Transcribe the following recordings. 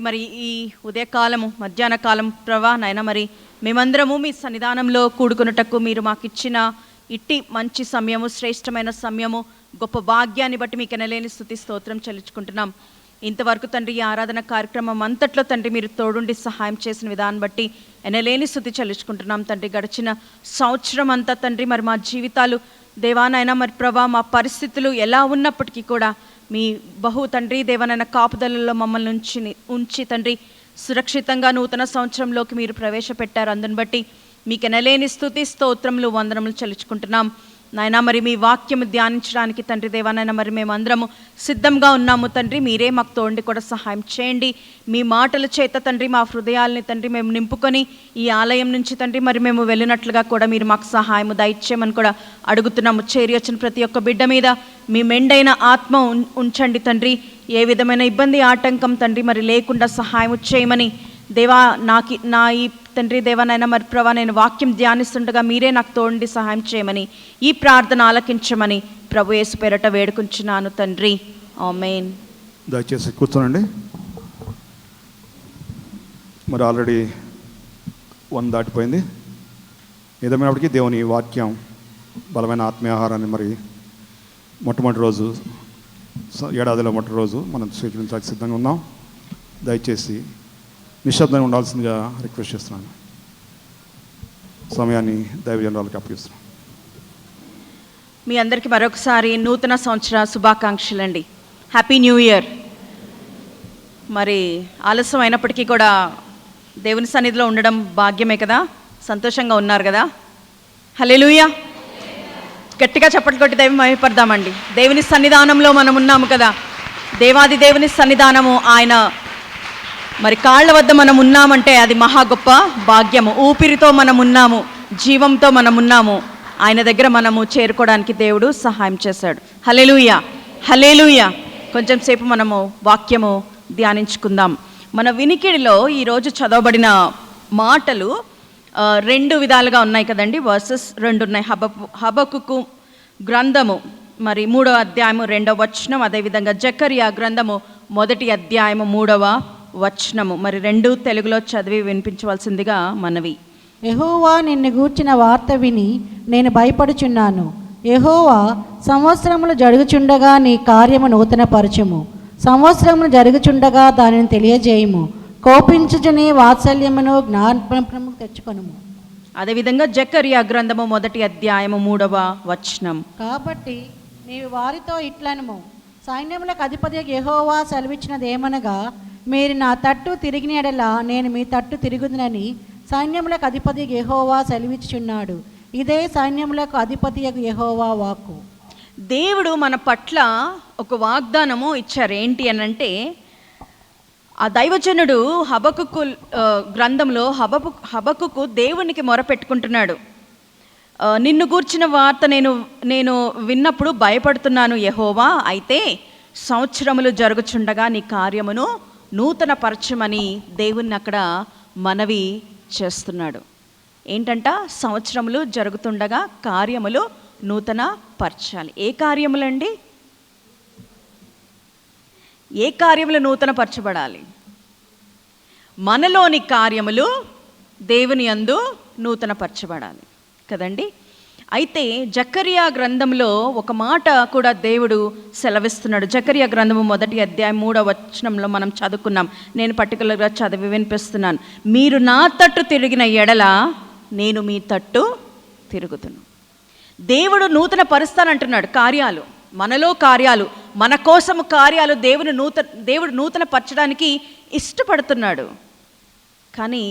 మరి ఈ ఉదయకాలము మధ్యాహ్న కాలం ప్రభా నాయన మరి మేమందరము మీ సన్నిధానంలో కూడుకున్నటకు మీరు మాకు ఇచ్చిన ఇట్టి మంచి సమయము, శ్రేష్టమైన సమయము, గొప్ప భాగ్యాన్ని బట్టి మీకు ఎనలేని స్తుతి స్తోత్రం చెల్లించుకుంటున్నాం. ఇంతవరకు తండ్రి ఈ ఆరాధన కార్యక్రమం అంతట్లో తండ్రి మీరు తోడుండి సహాయం చేసిన విధానం బట్టి ఎనలేని స్తుతి చెల్లించుకుంటున్నాం తండ్రి. గడిచిన సంవత్సరం అంతా తండ్రి మరి మా జీవితాలు దేవానైనా మరి ప్రభా మా పరిస్థితులు ఎలా ఉన్నప్పటికీ కూడా మీ బహు తండ్రి దేవనైనా కాపుదలలో మమ్మల్ని ఉంచి తండ్రి సురక్షితంగా నూతన సంవత్సరంలోకి మీరు ప్రవేశపెట్టారు. అందుని బట్టి మీకు ఎనలేని స్తుతి స్తోత్రములు వందనములు చెల్లించుకుంటున్నాం నాయనా. మరి మీ వాక్యము ధ్యానించడానికి తండ్రి దేవానైనా మరి మేమందరము సిద్ధంగా ఉన్నాము తండ్రి. మీరే మాకు తోండి కూడా సహాయం చేయండి. మీ మాటల చేత తండ్రి మా హృదయాల్ని తండ్రి మేము నింపుకొని ఈ ఆలయం నుంచి తండ్రి మరి మేము వెళ్ళినట్లుగా కూడా మీరు మాకు సహాయము దయచేయమని కూడా అడుగుతున్నాము. చేరి వచ్చిన ప్రతి ఒక్క బిడ్డ మీద మీ మెండైన ఆత్మ ఉంచండి తండ్రి. ఏ విధమైన ఇబ్బంది ఆటంకం తండ్రి మరి లేకుండా సహాయం చేయమని దేవా నా ఈ తండ్రి దేవానైనా మరి ప్రభా నేను వాక్యం ధ్యానిస్తుండగా మీరే నాకు తోండి సహాయం చేయమని ఈ ప్రార్థన ఆలకించమని ప్రభు యేసు పేరట వేడుకుంటున్నాను తండ్రి. ఆమేన్. దయచేసి కూర్చోనండి. మరి ఆల్రెడీ 1 దాటిపోయింది. ఏదేమైనప్పటికీ దేవుని వాక్యం బలమైన ఆత్మీయ ఆహారాన్ని మరి మొట్టమొదటి రోజు ఏడాదిలో మొదటి రోజు మనం స్వీకరించడానికి సిద్ధంగా ఉన్నాం. దయచేసి నిశ్శబ్దంగా ఉండాల్సిందిగా రిక్వెస్ట్ చేస్తున్నాను. సమయాన్ని దైవజనురాలకు అప్పగిస్తున్నాను. మీ అందరికీ మరొకసారి నూతన సంవత్సర శుభాకాంక్షలు అండి. Happy new year. మరి ఆలస్యం అయినప్పటికీ కూడా దేవుని సన్నిధిలో ఉండడం భాగ్యమే కదా. సంతోషంగా ఉన్నారు కదా. హల్లెలూయా. గట్టిగా చప్పట్లు కొట్టి దైవం మహిమపడదామండి. దేవుని సన్నిధానంలో మనం ఉన్నాము కదా. దేవాది దేవుని సన్నిధానము ఆయన మరి కాళ్ళ వద్ద మనం ఉన్నామంటే అది మహా గొప్ప భాగ్యము. ఊపిరితో మనం ఉన్నాము, జీవంతో మనం ఉన్నాము. ఆయన దగ్గర మనము చేరుకోవడానికి దేవుడు సహాయం చేశాడు. హల్లెలూయా, హల్లెలూయా. కొంచెం సేపు మనము వాక్యము ధ్యానించుకుందాం. మన వినికిడిలో ఈరోజు చదవబడిన మాటలు 2 విధాలుగా ఉన్నాయి కదండి. వర్సెస్ 2 ఉన్నాయి. హబకుకు గ్రంథము మరి 3వ అధ్యాయము 2వ వచనం, అదేవిధంగా జకర్యా గ్రంథము 1వ అధ్యాయము 3వ వచనము. మరి 2 తెలుగులో చదివి వినిపించవలసిందిగా మనవి. యెహోవా నిన్ను గూర్చిన వార్త విని నేను భయపడుచున్నాను. యెహోవా సంవత్సరములు జరుగుచుండగా నీ కార్యము నూతనపరచుము. సంవత్సరములు జరుగుచుండగా దానిని తెలియజేయము. కోపించుచుని వాత్సల్యమును జ్ఞాపకము తెచ్చుకొనుము. అదేవిధంగా జకర్యా గ్రంథము 1వ అధ్యాయము 3వ వచనం. కాబట్టి నీవు వారితో ఇట్లనుము, సైన్యములకు అధిపతి యెహోవా సెలవిచ్చినదేమనగా, మీరు నా తట్టు తిరిగిన ఎడల నేను మీ తట్టు తిరుగుదునని సైన్యములకు అధిపతి యెహోవా సెలవిచ్చుచున్నాడు. ఇదే సైన్యములకు అధిపతి యెహోవా వాక్కు. దేవుడు మన పట్ల ఒక వాగ్దానము ఇచ్చారు. ఏంటి అనంటే, ఆ దైవజనుడు హబకుకు గ్రంథంలో హబకుకు దేవునికి మొరపెట్టుకుంటున్నాడు. నిన్ను గూర్చిన వార్త నేను విన్నప్పుడు భయపడుతున్నాను యెహోవా. అయితే సంవత్సరములు జరుగుచుండగా నీ కార్యమును నూతన పరచమని దేవుణ్ణి అక్కడ మనవి చేస్తున్నాడు. ఏంటంట? సంవత్సరములు జరుగుతుండగా కార్యములు నూతన పరచాలి. ఏ కార్యములండి? ఏ కార్యములు నూతన పరచబడాలి? మనలోని కార్యములు దేవుని యందు నూతన పరచబడాలి కదండి. అయితే జకర్యా గ్రంథంలో ఒక మాట కూడా దేవుడు సెలవిస్తున్నాడు. జకర్యా గ్రంథము 1వ అధ్యాయం 3వ వచనంలో మనం చదువుకున్నాం. నేను పర్టికులర్గా చదివి వినిపిస్తున్నాను. మీరు నా తట్టు తిరిగిన ఎడల నేను మీ తట్టు తిరుగుతును. దేవుడు నూతన పరుస్తానంటున్నాడు. కార్యాలు, మనలో కార్యాలు, మన కోసము కార్యాలు దేవుడు నూతన పరచడానికి ఇష్టపడుతున్నాడు. కానీ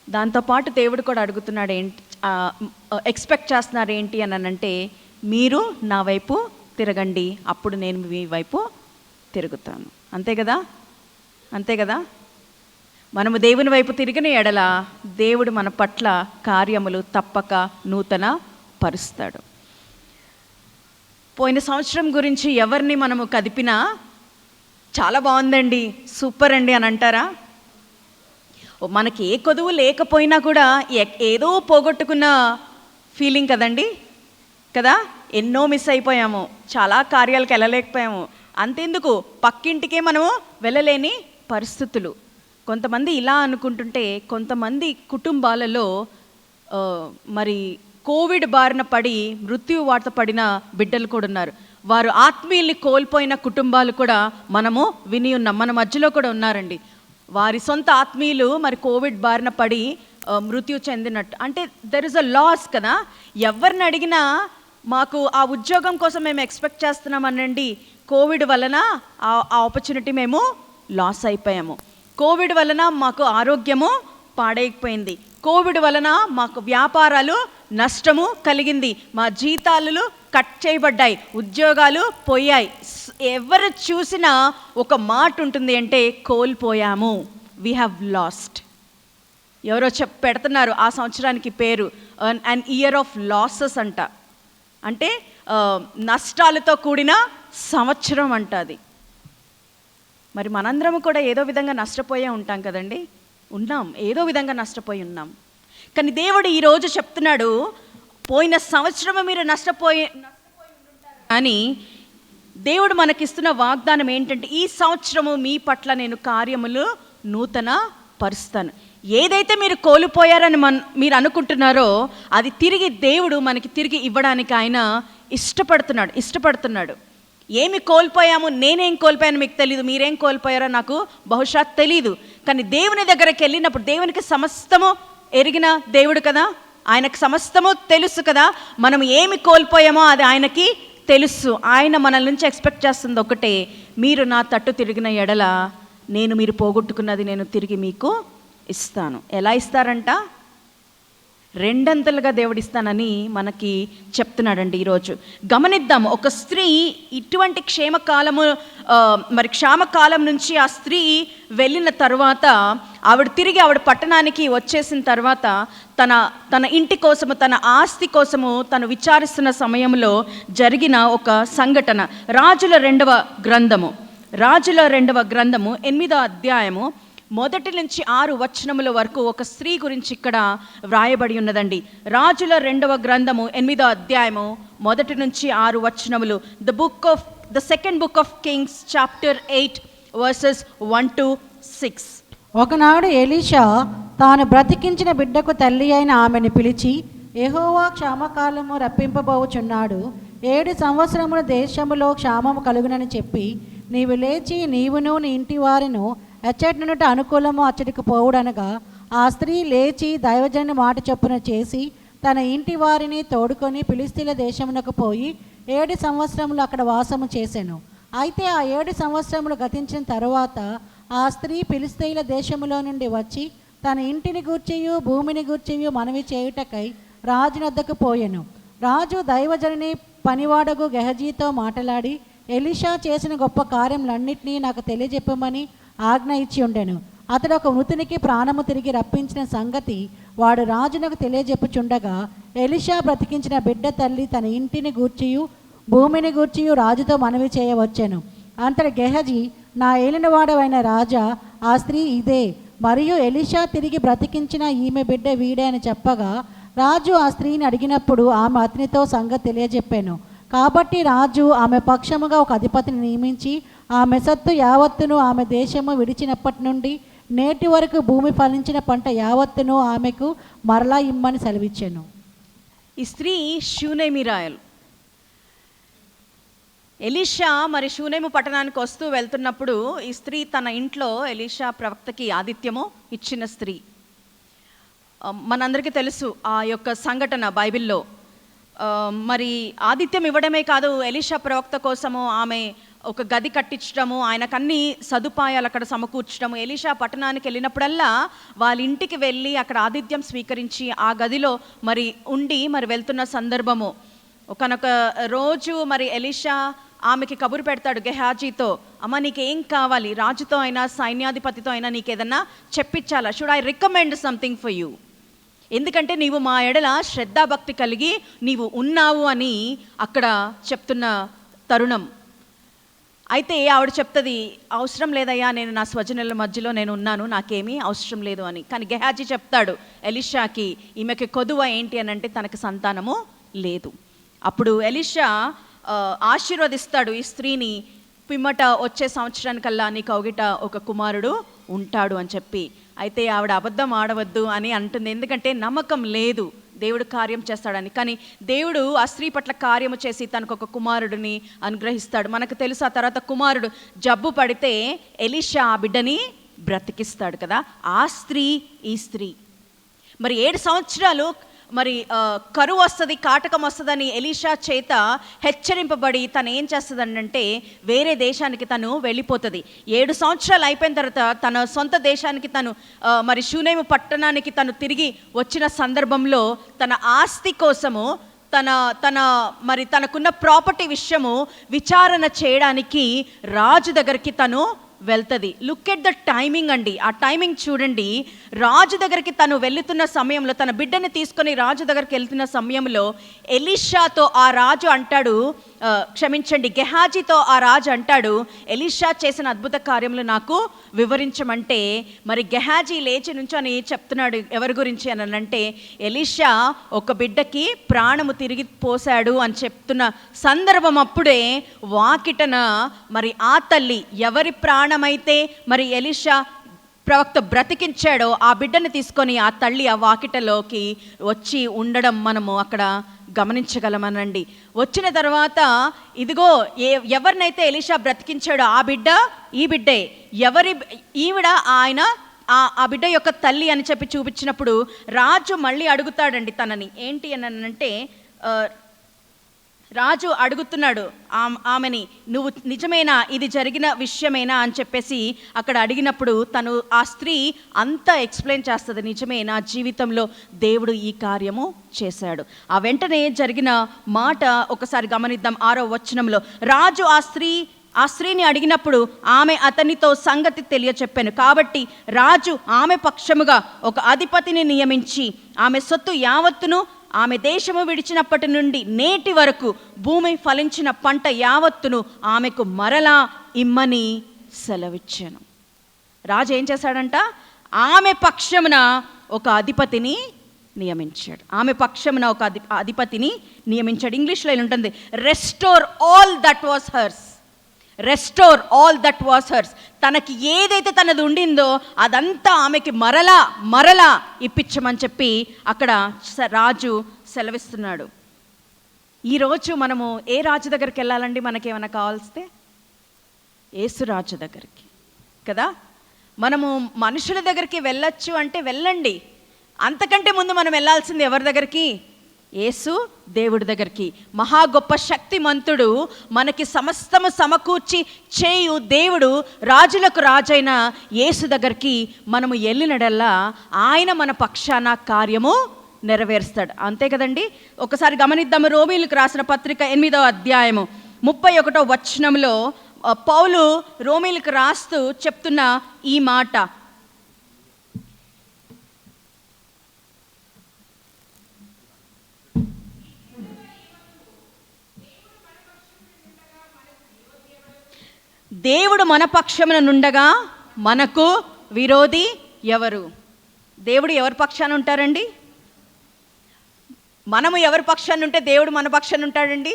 దాంతోపాటు దేవుడు కూడా అడుగుతున్నాడు, ఏంటి ఎక్స్పెక్ట్ చేస్తున్నారు ఏంటి అని అంటే, మీరు నా వైపు తిరగండి, అప్పుడు నేను మీ వైపు తిరుగుతాను. అంతే కదా, అంతే కదా. మనము దేవుని వైపు తిరిగిన ఎడల దేవుడు మన పట్ల కార్యములు తప్పక నూతన పరుస్తాడు. పోయిన సంవత్సరం గురించి ఎవరిని మనము కదిపినా చాలా బాగుందండి, సూపర్ అండి అని అంటారా? మనకి ఏ కొదువు లేకపోయినా కూడా ఏదో పోగొట్టుకున్న ఫీలింగ్ కదండి కదా. ఎన్నో మిస్ అయిపోయాము, చాలా కార్యాలకు వెళ్ళలేకపోయాము. అంతెందుకు పక్కింటికే మనము వెళ్ళలేని పరిస్థితులు. కొంతమంది ఇలా అనుకుంటుంటే కొంతమంది కుటుంబాలలో మరి కోవిడ్ బారిన పడి మృత్యు వార్త పడిన బిడ్డలు కూడా ఉన్నారు. వారు ఆత్మీయుల్ని కోల్పోయిన కుటుంబాలు కూడా మనము విని ఉన్నాం. మన మధ్యలో కూడా ఉన్నారండి. వారి సొంత ఆత్మీయులు మరి కోవిడ్ బారిన పడి మృత్యు చెందినట్టు. అంటే దెర్ ఇస్ అ లాస్ కదా. ఎవరిని అడిగినా మాకు ఆ ఉద్యోగం కోసం మేము ఎక్స్పెక్ట్ చేస్తున్నామనండి, కోవిడ్ వలన ఆ ఆపర్చునిటీ మేము లాస్ అయిపోయాము. కోవిడ్ వలన మాకు ఆరోగ్యము పాడైపోయింది. కోవిడ్ వలన మాకు వ్యాపారాలు నష్టము కలిగింది. మా జీతాలు కట్ చేయబడ్డాయి, ఉద్యోగాలు పోయాయి. ఎవరు చూసినా ఒక మాట ఉంటుంది, అంటే కోల్పోయాము, వీ హ్యావ్ లాస్ట్. ఎవరో పెడుతున్నారు ఆ సంవత్సరానికి పేరు అన్ ఇయర్ ఆఫ్ లాసెస్ అంట. అంటే నష్టాలతో కూడిన సంవత్సరం అంట అది. మరి మనందరము కూడా ఏదో విధంగా నష్టపోయే ఉంటాం కదండి. ఉన్నాం, ఏదో విధంగా నష్టపోయి ఉన్నాం. కానీ దేవుడు ఈరోజు చెప్తున్నాడు, పోయిన సంవత్సరము మీరు నష్టపోయి కానీ దేవుడు మనకిస్తున్న వాగ్దానం ఏంటంటే, ఈ సంవత్సరము మీ పట్ల నేను కార్యములు నూతన పరుస్తాను. ఏదైతే మీరు కోల్పోయారని మీరు అనుకుంటున్నారో అది తిరిగి దేవుడు మనకి తిరిగి ఇవ్వడానికి ఆయన ఇష్టపడుతున్నాడు. ఏమి కోల్పోయాము, నేనేం కోల్పోయాను మీకు తెలీదు, మీరేం కోల్పోయారో నాకు బహుశా తెలీదు. కానీ దేవుని దగ్గరికి వెళ్ళినప్పుడు దేవునికి సమస్తము ఎరిగిన దేవుడు కదా, ఆయనకు సమస్తము తెలుసు కదా. మనం ఏమి కోల్పోయామో అది ఆయనకి తెలుసు. ఆయన మనల నుంచి ఎక్స్పెక్ట్ చేస్తుంది ఒకటే, మీరు నా తట్టు తిరిగిన ఎడల నేను మీరు పోగొట్టుకున్నది నేను తిరిగి మీకు ఇస్తాను. ఎలా ఇస్తారంట? రెండంతలుగా దేవుడిస్తానని మనకి చెప్తున్నాడండి. ఈరోజు గమనిద్దాం. ఒక స్త్రీ ఇటువంటి క్షామకాలం నుంచి ఆ స్త్రీ వెళ్ళిన తర్వాత ఆవిడ పట్టణానికి వచ్చేసిన తర్వాత తన ఇంటి కోసము, తన ఆస్తి కోసము తను విచారిస్తున్న సమయంలో జరిగిన ఒక సంఘటన. రాజుల రెండవ గ్రంథము 8వ అధ్యాయము 1 నుంచి 6 వచనముల వరకు ఒక స్త్రీ గురించి ఇక్కడ వ్రాయబడి ఉన్నదండి. రాజుల 2వ గ్రంథము 8వ అధ్యాయము 1 నుంచి 6 వచనములు. The second book of Kings chapter 8 versus 1 to 6. ఒకనాడు ఎలీషా తాను బ్రతికించిన బిడ్డకు తల్లి అయిన ఆమెను పిలిచి, యెహోవా క్షామకాలము రప్పింపబోచున్నాడు, 7 సంవత్సరముల దేశములో క్షామము కలుగునని చెప్పి, నీవు లేచి నీవును నీ ఇంటి వారిను ఎచ్చటి నుండి అనుకూలము అచ్చటికి పోవుడనగా, ఆ స్త్రీ లేచి దైవజనుని మాట చొప్పున చేసి తన ఇంటి వారిని తోడుకొని ఫిలిష్తీయుల దేశమునకు పోయి 7 సంవత్సరములు అక్కడ వాసము చేసెను. అయితే ఆ 7 సంవత్సరములు గతించిన తరువాత ఆ స్త్రీ ఫిలిష్తీయుల దేశములో నుండి వచ్చి తన ఇంటిని గూర్చియు భూమిని గూర్చియు మనవి చేయుటకై రాజునొద్దకు పోయెను. రాజు దైవజనుని పనివాడగు గెహజీతో మాట్లాడి, ఎలీషా చేసిన గొప్ప కార్యములన్నింటినీ నాకు తెలియజెప్పమని ఆజ్ఞ ఇచ్చి ఉండెను. అతడు ఒక మృతునికి ప్రాణము తిరిగి రప్పించిన సంగతి వాడు రాజునకు తెలియజెప్పుచుండగా, ఎలీషా బ్రతికించిన బిడ్డ తల్లి తన ఇంటిని గూర్చియు భూమిని గూర్చియు రాజుతో మనవి చేయవచ్చెను. అంతటి గెహజీ, నా ఏలినవాడవైన రాజా, ఆ స్త్రీ ఇదే, మరియు ఎలీషా తిరిగి బ్రతికించిన ఈమె బిడ్డ వీడే అని చెప్పగా, రాజు ఆ స్త్రీని అడిగినప్పుడు ఆమె అతనితో సంగతి తెలియజెప్పాను. కాబట్టి రాజు ఆమె పక్షముగా ఒక అధిపతిని నియమించి ఆమె సత్తు యావత్తును ఆమె దేశము విడిచినప్పటి నుండి నేటి వరకు భూమి ఫలించిన పంట యావత్తును ఆమెకు మరలా ఇమ్మని సెలవిచ్చాను. ఈ స్త్రీ షూనేమిరాయలు. ఎలీషా మరి షూనేము పట్టణానికి వెళ్తున్నప్పుడు ఈ స్త్రీ తన ఇంట్లో ఎలీషా ప్రవక్తకి ఆతిథ్యము ఇచ్చిన స్త్రీ. మనందరికీ తెలుసు ఆ యొక్క సంఘటన బైబిల్లో. మరి ఆతిథ్యం ఇవ్వడమే కాదు, ఎలీషా ప్రవక్త కోసము ఆమె ఒక గది కట్టించడము, ఆయనకన్నీ సదుపాయాలు అక్కడ సమకూర్చడము. ఎలీషా పట్టణానికి వెళ్ళినప్పుడల్లా వాళ్ళ ఇంటికి వెళ్ళి అక్కడ ఆతిథ్యం స్వీకరించి ఆ గదిలో మరి ఉండి మరి వెళ్తున్న సందర్భము. ఒకనొక రోజు మరి ఎలీషా ఆమెకి కబురు పెడతాడు గెహాజీతో, అమ్మ నీకేం కావాలి, రాజుతో అయినా సైన్యాధిపతితో అయినా నీకేదన్నా చెప్పించాలా, should I recommend something for you, ఎందుకంటే నీవు మా ఎడల శ్రద్ధాభక్తి కలిగి నీవు ఉన్నావు అని అక్కడ చెప్తున్న తరుణం. అయితే ఆవిడ చెప్తుంది, అవసరం లేదయ్యా, నేను నా స్వజనుల మధ్యలో నేను ఉన్నాను, నాకేమీ అవసరం లేదు అని. కానీ గెహాజీ చెప్తాడు ఎలీషాకి, ఈమెకి కొదువ ఏంటి అని అంటే తనకు సంతానము లేదు. అప్పుడు ఎలీషా ఆశీర్వదిస్తాడు ఈ స్త్రీని, పిమ్మట వచ్చే సంవత్సరానికల్లా నీ కౌగిట ఒక కుమారుడు ఉంటాడు అని చెప్పి. అయితే ఆవిడ అబద్ధం ఆడవద్దు అని అంటుంది, ఎందుకంటే నమ్మకం లేదు దేవుడు కార్యం చేస్తాడని. కానీ దేవుడు ఆ స్త్రీ పట్ల కార్యము చేసి తనకు ఒక కుమారుడిని అనుగ్రహిస్తాడు. మనకు తెలుసు ఆ తర్వాత కుమారుడు జబ్బు పడితే ఎలీషా ఆ బిడ్డని బ్రతికిస్తాడు కదా. ఆ స్త్రీ ఈ స్త్రీ మరి 7 సంవత్సరాలు మరి కరువు వస్తుంది, కాటకం వస్తుందని ఎలీషా చేత హెచ్చరింపబడి తను ఏం చేస్తుందంటే వేరే దేశానికి తను వెళ్ళిపోతుంది. 7 సంవత్సరాలు అయిపోయిన తర్వాత తన సొంత దేశానికి తను మరి షూనేము పట్టణానికి తను తిరిగి వచ్చిన సందర్భంలో తన ఆస్తి కోసము మరి తనకున్న ప్రాపర్టీ విషయము విచారణ చేయడానికి రాజు దగ్గరికి తను వెళ్తుంది. లుక్ ఎట్ ద టైమింగ్ అండి, ఆ టైమింగ్ చూడండి. రాజు దగ్గరికి తను వెళ్తున్న సమయంలో, తన బిడ్డని తీసుకొని రాజు దగ్గరికి వెళ్తున్న సమయంలో ఎలీషాతో ఆ రాజు అంటాడు, క్షమించండి, గెహాజీతో ఆ రాజు అంటాడు, ఎలీషా చేసిన అద్భుత కార్యములు నాకు వివరించమంటే మరి గెహాజీ లేచి నుంచొని చెప్తున్నాడు. ఎవరి గురించి అని అంటే ఎలీషా ఒక బిడ్డకి ప్రాణము తిరిగి పోశాడు అని చెప్తున్న సందర్భం అప్పుడే వాకిటన మరి ఆ తల్లి ఎవరి ప్రాణమైతే మరి ఎలీషా ప్రవక్త బ్రతికించాడో ఆ బిడ్డని తీసుకొని ఆ తల్లి ఆ వాకిటలోకి వచ్చి ఉండడం మనము అక్కడ గమనించగలమనండి. వచ్చిన తర్వాత ఇదిగో ఎవరినైతే ఎలీషా బ్రతికించాడో ఆ బిడ్డ ఈ బిడ్డే, ఈవిడ ఆయన ఆ బిడ్డ యొక్క తల్లి అని చెప్పి చూపించినప్పుడు రాజు మళ్ళీ అడుగుతాడండి తనని. ఏంటి అని అంటే రాజు అడుగుతున్నాడు ఆమెని, నువ్వు నిజమేనా, ఇది జరిగిన విషయమేనా అని చెప్పేసి అక్కడ అడిగినప్పుడు తను ఆ స్త్రీ అంతా ఎక్స్ప్లెయిన్ చేస్తుంది. నిజమే, నా జీవితంలో దేవుడు ఈ కార్యము చేశాడు. ఆ వెంటనే జరిగిన మాట ఒకసారి గమనిద్దాం. 6వ వచనంలో రాజు ఆ స్త్రీని అడిగినప్పుడు ఆమె అతనితో సంగతి తెలియచెప్పాను. కాబట్టి రాజు ఆమె పక్షముగా ఒక అధిపతిని నియమించి ఆమె సొత్తు యావత్తును, ఆమె దేశము విడిచినప్పటి నుండి నేటి వరకు భూమి ఫలించిన పంట యావత్తును ఆమెకు మరలా ఇమ్మని సెలవిచ్చాను. రాజు ఏం చేశాడంట, ఆమె పక్షమున ఒక అధిపతిని నియమించాడు. ఆమె పక్షమున ఒక అధిపతిని నియమించాడు. ఇంగ్లీష్లో ఉంటుంది, restore all that was hurts. Restore all that was hurts. తనకి ఏదైతే తనది ఉండిందో అదంతా ఆమెకి మరలా ఇప్పించమని చెప్పి అక్కడ రాజు సెలవిస్తున్నాడు. ఈరోజు మనము ఏ రాజు దగ్గరికి వెళ్ళాలండి? మనకేమైనా కావాల్స్తే యేసు రాజు దగ్గరికి కదా. మనము మనుషుల దగ్గరికి వెళ్ళొచ్చు అంటే వెళ్ళండి. అంతకంటే ముందు మనం వెళ్ళాల్సింది ఎవరి దగ్గరికి? యేసు దేవుడి దగ్గరికి. మహా గొప్ప శక్తిమంతుడు, మనకి సమస్తము సమకూర్చి చేయు దేవుడు, రాజులకు రాజైన యేసు దగ్గరికి మనము వెళ్ళినడల్లా ఆయన మన పక్షాన కార్యము నెరవేరుస్తాడు. అంతే కదండి. ఒకసారి గమనిద్దాము. రోమీలకు రాసిన పత్రిక 8వ అధ్యాయము 31వ వచనంలో పౌలు రోమీలకు రాస్తూ చెప్తున్న ఈ మాట, దేవుడు మన పక్షమున నుండగా మనకు విరోధి ఎవరు? దేవుడు ఎవరి పక్షాన ఉంటారండి? మనము ఎవరి పక్షాన ఉంటే దేవుడు మన పక్షాన ఉంటాడండి?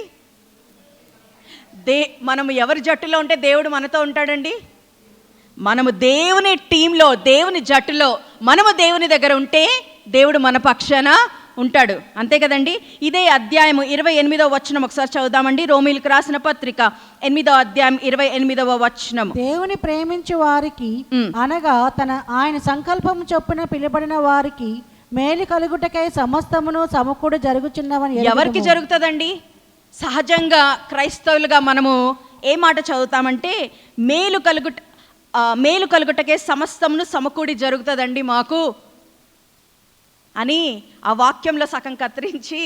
మనము ఎవరి జట్టులో ఉంటే దేవుడు మనతో ఉంటాడండి? మనము దేవుని టీంలో, దేవుని జట్టులో మనము దేవుని దగ్గర ఉంటే దేవుడు మన పక్షాన ఉంటాడు. అంతే కదండి. ఇదే అధ్యాయము 28వ వచనం ఒకసారి చదువుదామండి. రోమీలకు రాసిన పత్రిక 8వ అధ్యాయం 28వ వచనం. దేవుని ప్రేమించు వారికి అనగా ఆయన సంకల్పము చొప్పున పిలువబడిన వారికి మేలు కలుగుటకై సమస్తమును సమకూడి జరుగుచున్నవని. ఎవరికి జరుగుతుందండి? సహజంగా క్రైస్తవులుగా మనము ఏ మాట చదువుతామంటే మేలు కలుగుటకే సమస్తమును సమకూడి జరుగుతుందండి మాకు అని ఆ వాక్యంలో సగం కత్తిరించి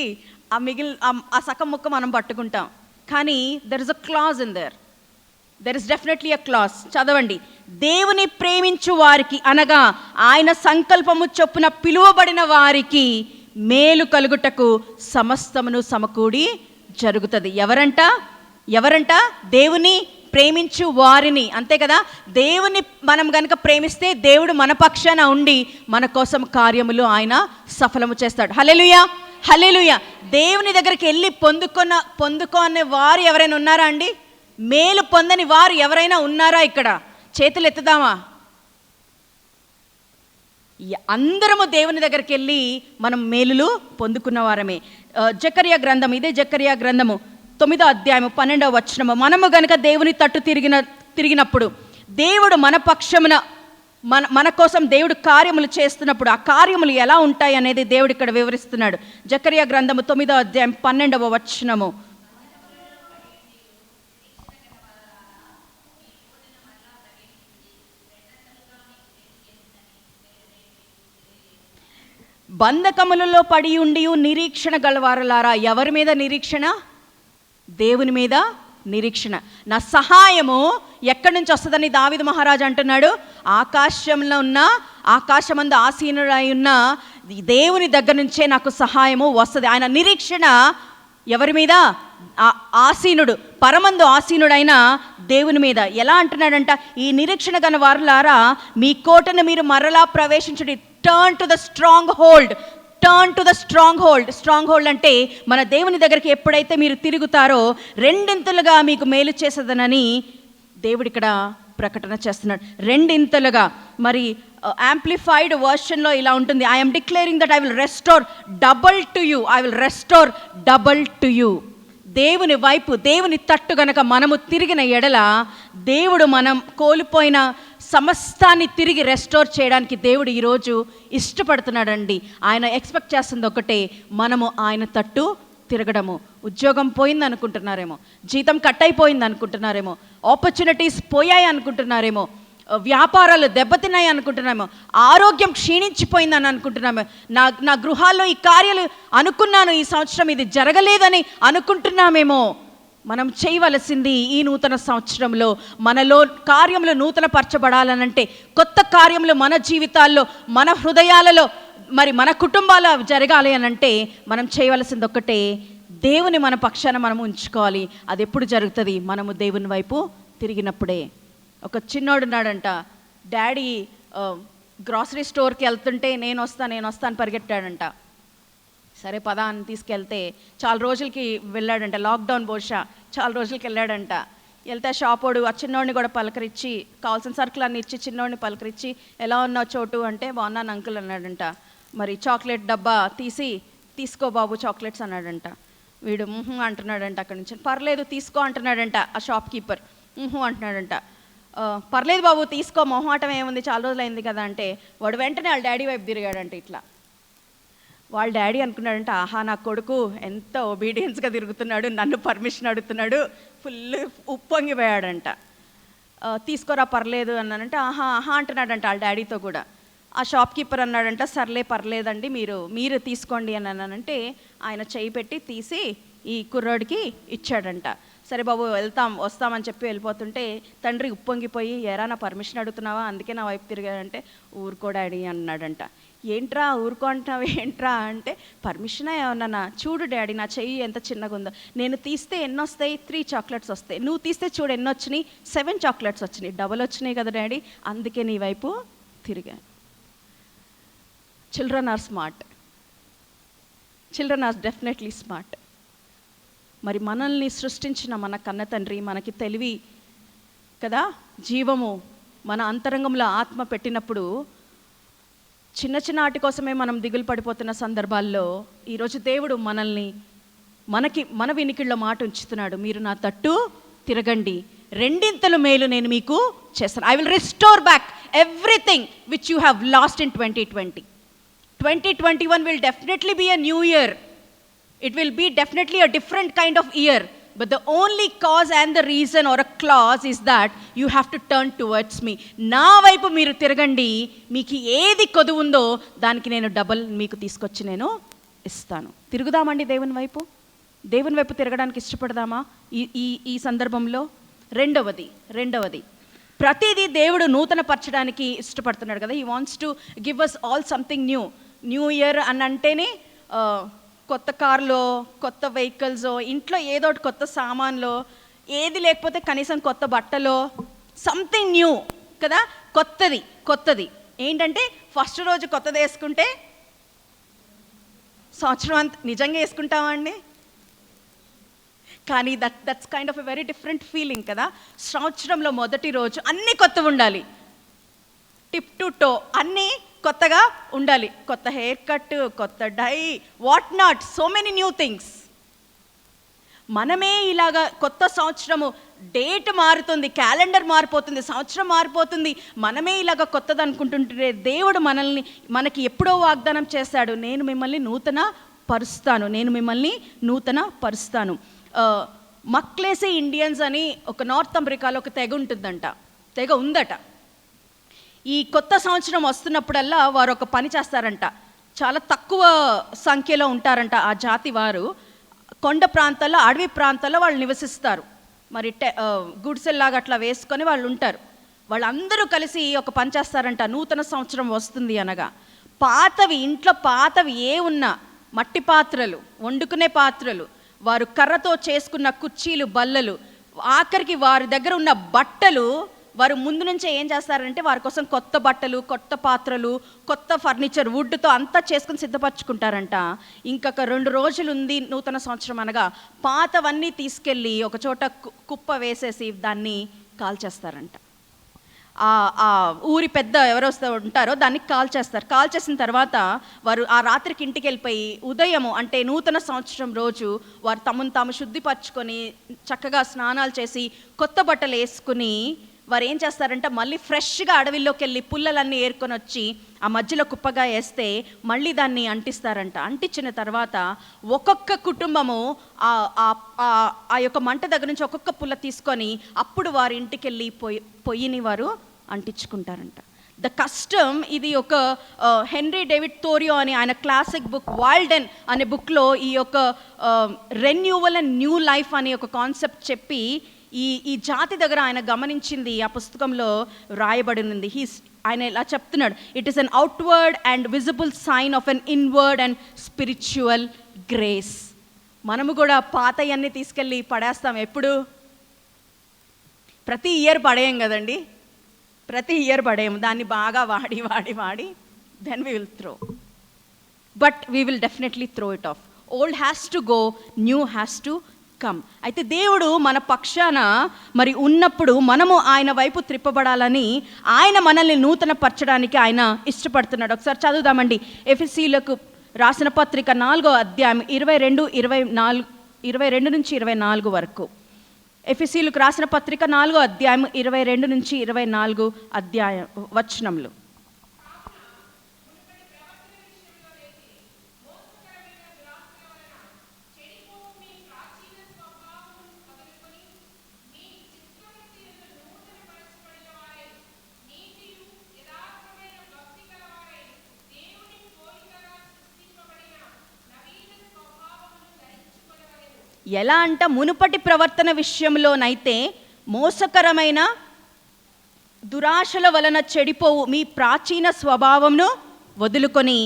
ఆ సగం ముక్క మనం పట్టుకుంటాం. కానీ there is a clause in there is definitely a clause. చదవండి. దేవుని ప్రేమించు వారికి అనగా ఆయన సంకల్పము చొప్పున పిలువబడిన వారికి మేలు కలుగుటకు సమస్తమును సమకూడి జరుగుతుంది. ఎవరంట? దేవుని ప్రేమించు వారిని. అంతే కదా. దేవుని మనం గనుక ప్రేమిస్తే దేవుడు మన పక్షాన ఉండి మన కోసం కార్యములు ఆయన సఫలము చేస్తాడు. హల్లెలూయా, హల్లెలూయా. దేవుని దగ్గరికి వెళ్ళి పొందుకునే వారు ఎవరైనా ఉన్నారా అండి? మేలు పొందని వారు ఎవరైనా ఉన్నారా? ఇక్కడ చేతులు ఎత్తుదామా? అందరము దేవుని దగ్గరికి వెళ్ళి మనం మేలులు పొందుకున్న వారమే. జకర్యా గ్రంథం, ఇదే జకర్యా గ్రంథము 9వ అధ్యాయము 12వ వచనము, మనము గనుక దేవుని తట్టు తిరిగినప్పుడు దేవుడు మన పక్షమున మన కోసం దేవుడు కార్యములు చేస్తున్నప్పుడు ఆ కార్యములు ఎలా ఉంటాయి అనేది దేవుడు ఇక్కడ వివరిస్తున్నాడు. జకర్యా గ్రంథము 9వ అధ్యాయం 12వ వచనము, బంధకములలో పడి ఉండి నిరీక్షణ గలవారలారా. ఎవరి మీద నిరీక్షణ? దేవుని మీద నిరీక్షణ. నా సహాయము ఎక్కడి నుంచి వస్తుందని దావీదు మహారాజు అంటున్నాడు. ఆకాశంలో ఉన్న, ఆకాశమందు ఆసీనుడై ఉన్న దేవుని దగ్గర నుంచే నాకు సహాయము వస్తుంది. ఆయన నిరీక్షణ ఎవరి మీద? ఆసీనుడు, పరమందు ఆసీనుడైన దేవుని మీద. ఎలా అంటున్నాడంట? ఈ నిరీక్షణ గల వారులారా, మీ కోటను మీరు మరలా ప్రవేశించుడి. Turn to the stronghold, turn to the stronghold. Stronghold అంటే మన దేవుని దగ్గరికి ఎప్పుడైతే మీరు తిరుగుతారో రెండింతలుగా మీకు మేలు చేసేదనని దేవుడు ఇక్కడ ప్రకటన చేస్తున్నాడు. రెండింతలుగా. మరి యాంప్లిఫైడ్ వర్షన్లో ఇలా ఉంటుంది, I'm declaring that I will restore double two you, I will restore double two you. దేవుని వైపు, దేవుని తట్టు గనక మనము తిరిగిన ఎడల దేవుడు మనం కోల్పోయిన సమస్తాన్ని తిరిగి రెస్టోర్ చేయడానికి దేవుడు ఈరోజు ఇష్టపడుతున్నాడండి. ఆయన ఎక్స్పెక్ట్ చేస్తుంది ఒకటే, మనము ఆయన తట్టు తిరగడము. ఉద్యోగం పోయింది అనుకుంటున్నారేమో, జీతం కట్ అయిపోయింది అనుకుంటున్నారేమో, ఆపర్చునిటీస్ పోయాయి అనుకుంటున్నారేమో, వ్యాపారాలు దెబ్బతిన్నాయి అనుకుంటున్నామో, ఆరోగ్యం క్షీణించిపోయిందని అనుకుంటున్నామో, నా గృహాల్లో ఈ కార్యాలు అనుకున్నాను, ఈ సంవత్సరం ఇది జరగలేదని అనుకుంటున్నామేమో. మనం చేయవలసింది ఈ నూతన సంవత్సరంలో మనలో కార్యములు నూతన పరచబడాలనంటే, కొత్త కార్యములు మన జీవితాల్లో, మన హృదయాలలో, మరి మన కుటుంబాలు జరగాలి అనంటే మనం చేయవలసింది ఒక్కటే, దేవుని మన పక్షాన మనం ఉంచుకోవాలి. అది ఎప్పుడు జరుగుతుంది? మనము దేవుని వైపు తిరిగినప్పుడే. ఒక చిన్నోడు ఉన్నాడంట, డాడీ గ్రాసరీ స్టోర్కి వెళ్తుంటే నేను వస్తాను పరిగెట్టాడంట. సరే పదా అని తీసుకెళ్తే చాలా రోజులకి వెళ్ళాడంట, లాక్డౌన్ బహుశా చాలా రోజులకి వెళ్ళాడంట. వెళ్తే షాపోడు ఆ చిన్నోడిని కూడా పలకరించి, కావాల్సిన సరుకులు అన్నీ ఇచ్చి చిన్నోడిని పలకరించి, ఎలా ఉన్నావు చోటు అంటే బాగున్నాను అంకుల్ అన్నాడంట. మరి చాక్లెట్ డబ్బా తీసుకో బాబు చాక్లెట్స్ అన్నాడంట. వీడు అంటున్నాడంట. అక్కడి నుంచి పర్లేదు తీసుకో అంటున్నాడంట. ఆ షాప్ కీపర్ అంటున్నాడంట. పర్లేదు బాబు తీసుకో, మొహమాటం ఏముంది, చాలా రోజులు అయింది కదా అంటే వాడు వెంటనే వాళ్ళ డాడీ వైపు తిరిగాడంట. ఇట్లా వాళ్ళ డాడీ అనుకున్నాడంట, ఆహా నా కొడుకు ఎంత ఒబీడియన్స్గా తిరుగుతున్నాడు, నన్ను పర్మిషన్ అడుగుతున్నాడు, ఫుల్ ఉప్పొంగిపోయాడంట. తీసుకోరా పర్లేదు అన్నానంటే ఆహా అంటున్నాడంట వాళ్ళ డాడీతో కూడా. ఆ షాప్ కీపర్ అన్నాడంట, సర్లే పర్లేదండి మీరు తీసుకోండి అని అన్నానంటే ఆయన చేయి పెట్టి తీసి ఈ కుర్రాడికి ఇచ్చాడంట. సరే బాబు వస్తామని చెప్పి వెళ్ళిపోతుంటే తండ్రి ఉప్పొంగిపోయి, ఎరా నా పర్మిషన్ అడుగుతున్నావా, అందుకే నా వైపు తిరిగాడంటే, ఊరుకో డాడీ అన్నాడంట. ఏంట్రా ఊరుకో అంటున్నావు ఏంట్రా అంటే, పర్మిషనే ఏమన్నా, చూడు డాడీ నా చెయ్యి ఎంత చిన్నగా ఉందో, నేను తీస్తే ఎన్ని వస్తాయి? 3 చాక్లెట్స్ వస్తాయి, నువ్వు తీస్తే చూడు ఎన్ని వచ్చినాయి? 7 చాక్లెట్స్ వచ్చినాయి, డబల్ వచ్చినాయి కదా డాడీ, అందుకే నీ వైపు తిరిగా. Children are smart, children are definitely smart. మరి మనల్ని సృష్టించిన మన కన్న తండ్రి మనకి తెలివి కదా, జీవము, మన అంతరంగంలో ఆత్మ పెట్టినప్పుడు చిన్న ఆటి కోసమే మనం దిగులు పడిపోతున్న సందర్భాల్లో ఈరోజు దేవుడు మన వినికిళ్ళలో మాట ఉంచుతున్నాడు, మీరు నా తట్టు తిరగండి, రెండింతలు మేలు నేను మీకు చేస్తాను. I will restore back everything which you have lost in 2020. 2021 will definitely be a new year. It will be definitely a different kind of year. But the only cause and the reason or a clause is that you have to turn towards me. నా వైపు మీరు తిరగండి, మీకు ఏది కొదువు ఉందో దానికి నేను double మీకు తీసుకొచ్చి నేను ఇస్తాను. తిరుగుదామండి దేవుని వైపు తిరగడానికి ఇష్టపడదామా ఈ సందర్భంలో? రెండవది ప్రతిదీ దేవుడు నూతన పరచడానికి ఇష్టపడుతున్నాడు కదా. He wants to give us all something new year అని అంటేనే కొత్త కార్లో, కొత్త వెహికల్స్, ఇంట్లో ఏదో ఒకటి కొత్త సామాన్లో, ఏది లేకపోతే కనీసం కొత్త బట్టలో, సంథింగ్ న్యూ కదా. కొత్తది ఏంటంటే ఫస్ట్ రోజు కొత్తది వేసుకుంటే సంవత్సరం అంతా నిజంగా వేసుకుంటామా అండి? కానీ that's kind of a very different feeling కదా. సంవత్సరంలో మొదటి రోజు అన్నీ కొత్తగా ఉండాలి, టిప్ టు టో అన్నీ కొత్తగా ఉండాలి. కొత్త హెయిర్ కట్, కొత్త dye, what not, so many new things. మనమే ఇలాగా కొత్త సంవత్సరము డేట్ మారుతుంది, క్యాలెండర్ మారిపోతుంది, సంవత్సరం మారిపోతుంది, మనమే ఇలాగ కొత్తది అనుకుంటుంటే దేవుడు మనకి ఎప్పుడో వాగ్దానం చేశాడు, నేను మిమ్మల్ని నూతన పరుస్తాను. మక్లేసీ ఇండియన్స్ అని ఒక నార్త్ అమెరికాలో ఒక తెగ ఉందట. ఈ కొత్త సంవత్సరం వస్తున్నప్పుడల్లా వారు ఒక పని చేస్తారంట. చాలా తక్కువ సంఖ్యలో ఉంటారంట ఆ జాతి వారు. కొండ ప్రాంతాల్లో, అడవి ప్రాంతాల్లో వాళ్ళు నివసిస్తారు. మరి గుడిసెల్లాగా అట్లా వేసుకొని వాళ్ళు ఉంటారు. వాళ్ళందరూ కలిసి ఒక పని చేస్తారంట. నూతన సంవత్సరం వస్తుంది అనగా ఇంట్లో పాతవి ఏ ఉన్నా, మట్టి పాత్రలు, వండుకునే పాత్రలు, వారు కర్రతో చేసుకున్న కుర్చీలు, బల్లలు, ఆఖరికి వారి దగ్గర ఉన్న బట్టలు వారు ముందు నుంచే ఏం చేస్తారంటే వారి కోసం కొత్త బట్టలు, కొత్త పాత్రలు, కొత్త ఫర్నిచర్, వుడ్తో అంతా చేసుకుని సిద్ధపరచుకుంటారంట. ఇంకొక 2 రోజులు ఉంది నూతన సంవత్సరం అనగా పాతవన్నీ తీసుకెళ్ళి ఒక చోట కుప్ప వేసేసి దాన్ని కాల్చేస్తారంట. ఆ ఊరి పెద్ద ఎవరు ఉంటారో దాన్ని కాల్చేస్తారు. కాల్చేసిన తర్వాత వారు ఆ రాత్రికి ఇంటికి వెళ్ళిపోయి ఉదయము అంటే నూతన సంవత్సరం రోజు వారు తమను తాము శుద్ధిపరచుకొని చక్కగా స్నానాలు చేసి కొత్త బట్టలు వేసుకుని వారు ఏం చేస్తారంటే మళ్ళీ ఫ్రెష్గా అడవిలోకి వెళ్ళి పుల్లలన్నీ ఏరుకొని వచ్చి ఆ మధ్యలో కుప్పగా వేస్తే మళ్ళీ దాన్ని అంటిస్తారంట. అంటించిన తర్వాత ఒక్కొక్క కుటుంబము ఆ యొక్క మంట దగ్గర నుంచి ఒక్కొక్క పుల్ల తీసుకొని అప్పుడు వారి ఇంటికి వెళ్ళి పొయ్యిని వారు అంటించుకుంటారంట. ద కస్టమ్ ఇది ఒక హెన్రీ డేవిడ్ థోరియో అని ఆయన క్లాసిక్ బుక్ వైల్డెన్ అనే బుక్లో ఈ యొక్క రెన్యూవల్ అండ్ న్యూ లైఫ్ అనే ఒక కాన్సెప్ట్ చెప్పి ఈ జాతి దగ్గర ఆయన గమనించింది ఆ పుస్తకంలో రాయబడి ఉంది. ఆయన ఇలా చెప్తున్నాడు, it is an outward and visible sign of an inward and spiritual grace. మనము కూడా పాతయన్నీ తీసుకెళ్ళి పడేస్తాం. ఎప్పుడు? ప్రతి ఇయర్ పడేయం కదండి, ప్రతి ఇయర్ పడేయం. దాన్ని బాగా వాడి then we will throw, but we will definitely throw it off. Old has to go, new has to come. అయితే దేవుడు మన పక్షాన మరి ఉన్నప్పుడు మనము ఆయన వైపు త్రిప్పబడాలని, ఆయన మనల్ని నూతన పరచడానికి ఆయన ఇష్టపడుతున్నాడు. ఒకసారి చదువుదామండి. ఎఫెసీయులకు రాసిన పత్రిక 4వ అధ్యాయం 22 నుంచి 24 వరకు. ఎఫెసీయులకు రాసిన పత్రిక 4వ అధ్యాయం 22 నుంచి 24 అధ్యాయం వచనములు. ఎలా అంట, మునుపటి ప్రవర్తన విషయంలోనైతే మోసకరమైన దురాశల వలన చెడిపోవు మీ ప్రాచీన స్వభావంను వదులుకొని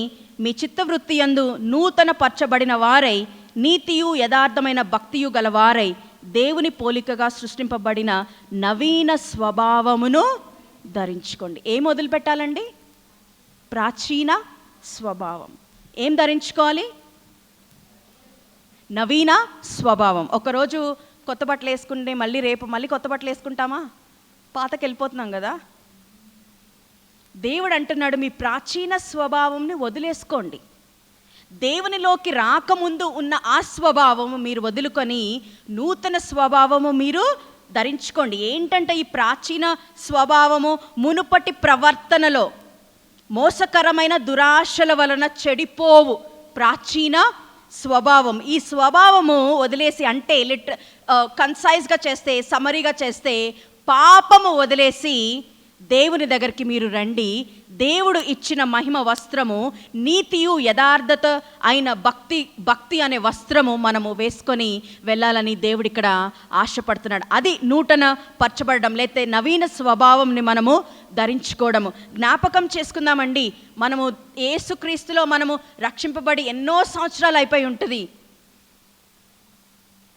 మీ చిత్తవృత్తి యందు నూతన పరచబడిన వారై నీతియు యథార్థమైన భక్తియు గలవారై దేవుని పోలికగా సృష్టింపబడిన నవీన స్వభావమును ధరించుకోండి. ఏం వదిలిపెట్టాలండి? ప్రాచీన స్వభావం. ఏం ధరించుకోవాలి? నవీన స్వభావం. ఒకరోజు కొత్త బట్టలు వేసుకుంటే మళ్ళీ రేపు మళ్ళీ కొత్త బట్టలు వేసుకుంటామా? పాతకి వెళ్ళిపోతున్నాం కదా. దేవుడు అంటున్నాడు, మీ ప్రాచీన స్వభావంని వదిలేసుకోండి. దేవునిలోకి రాకముందు ఉన్న ఆ స్వభావము మీరు వదులుకొని నూతన స్వభావము మీరు ధరించుకోండి. ఏంటంటే ఈ ప్రాచీన స్వభావము మునుపటి ప్రవర్తనలో మోసకరమైన దురాశల వలన చెడిపోవు ప్రాచీన స్వభావం. ఈ స్వభావము వదిలేసి, అంటే కన్సైజ్గా చేస్తే, సమరీగా చేస్తే, పాపము వదిలేసి దేవుని దగ్గరికి మీరు రండి. దేవుడు ఇచ్చిన మహిమ వస్త్రము, నీతియు యథార్థత అయిన భక్తి అనే వస్త్రము మనము వేసుకొని వెళ్ళాలని దేవుడు ఇక్కడ ఆశపడుతున్నాడు. అది నూతన పరచబడడం, లేతే నవీన స్వభావంని మనము ధరించుకోవడము. జ్ఞాపకం చేసుకుందామండి, మనము యేసుక్రీస్తులో మనము రక్షింపబడి ఎన్నో సంవత్సరాలు అయిపోయి ఉంటుంది.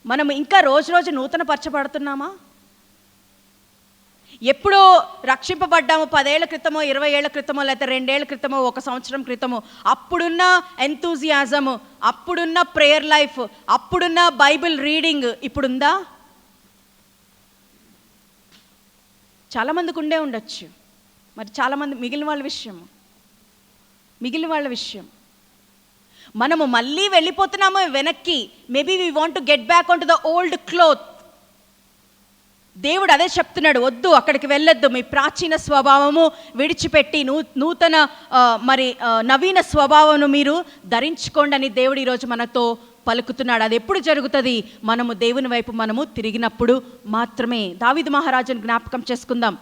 మనము ఇంకా రోజు నూతన పరచబడుతున్నామా? ఎప్పుడో రక్షింపబడ్డాము 10 ఏళ్ల క్రితమో, 20 ఏళ్ల క్రితమో, లేకపోతే 2 ఏళ్ల క్రితమో, 1 సంవత్సరం క్రితమో, అప్పుడున్న ఎంతూజియాజము, అప్పుడున్న ప్రేయర్ లైఫ్, అప్పుడున్న బైబిల్ రీడింగ్ ఇప్పుడుందా? చాలామందికి ఉండే ఉండొచ్చు. మరి చాలామంది మిగిలిన వాళ్ళ విషయం మనము మళ్ళీ వెళ్ళిపోతున్నాము వెనక్కి. Maybe we want to get back on to the old cloth. దేవుడు అదే చెప్తున్నాడు, వద్దు, అక్కడికి వెళ్ళొద్దు, మీ ప్రాచీన స్వభావము విడిచిపెట్టి నూతన నవీన స్వభావమును మీరు ధరించుకోండి అని దేవుడు ఈరోజు మనతో పలుకుతున్నాడు. అది ఎప్పుడు జరుగుతుంది? మనము దేవుని వైపు మనము తిరిగినప్పుడు మాత్రమే. దావీదు మహారాజును జ్ఞాపకం చేసుకుందాం.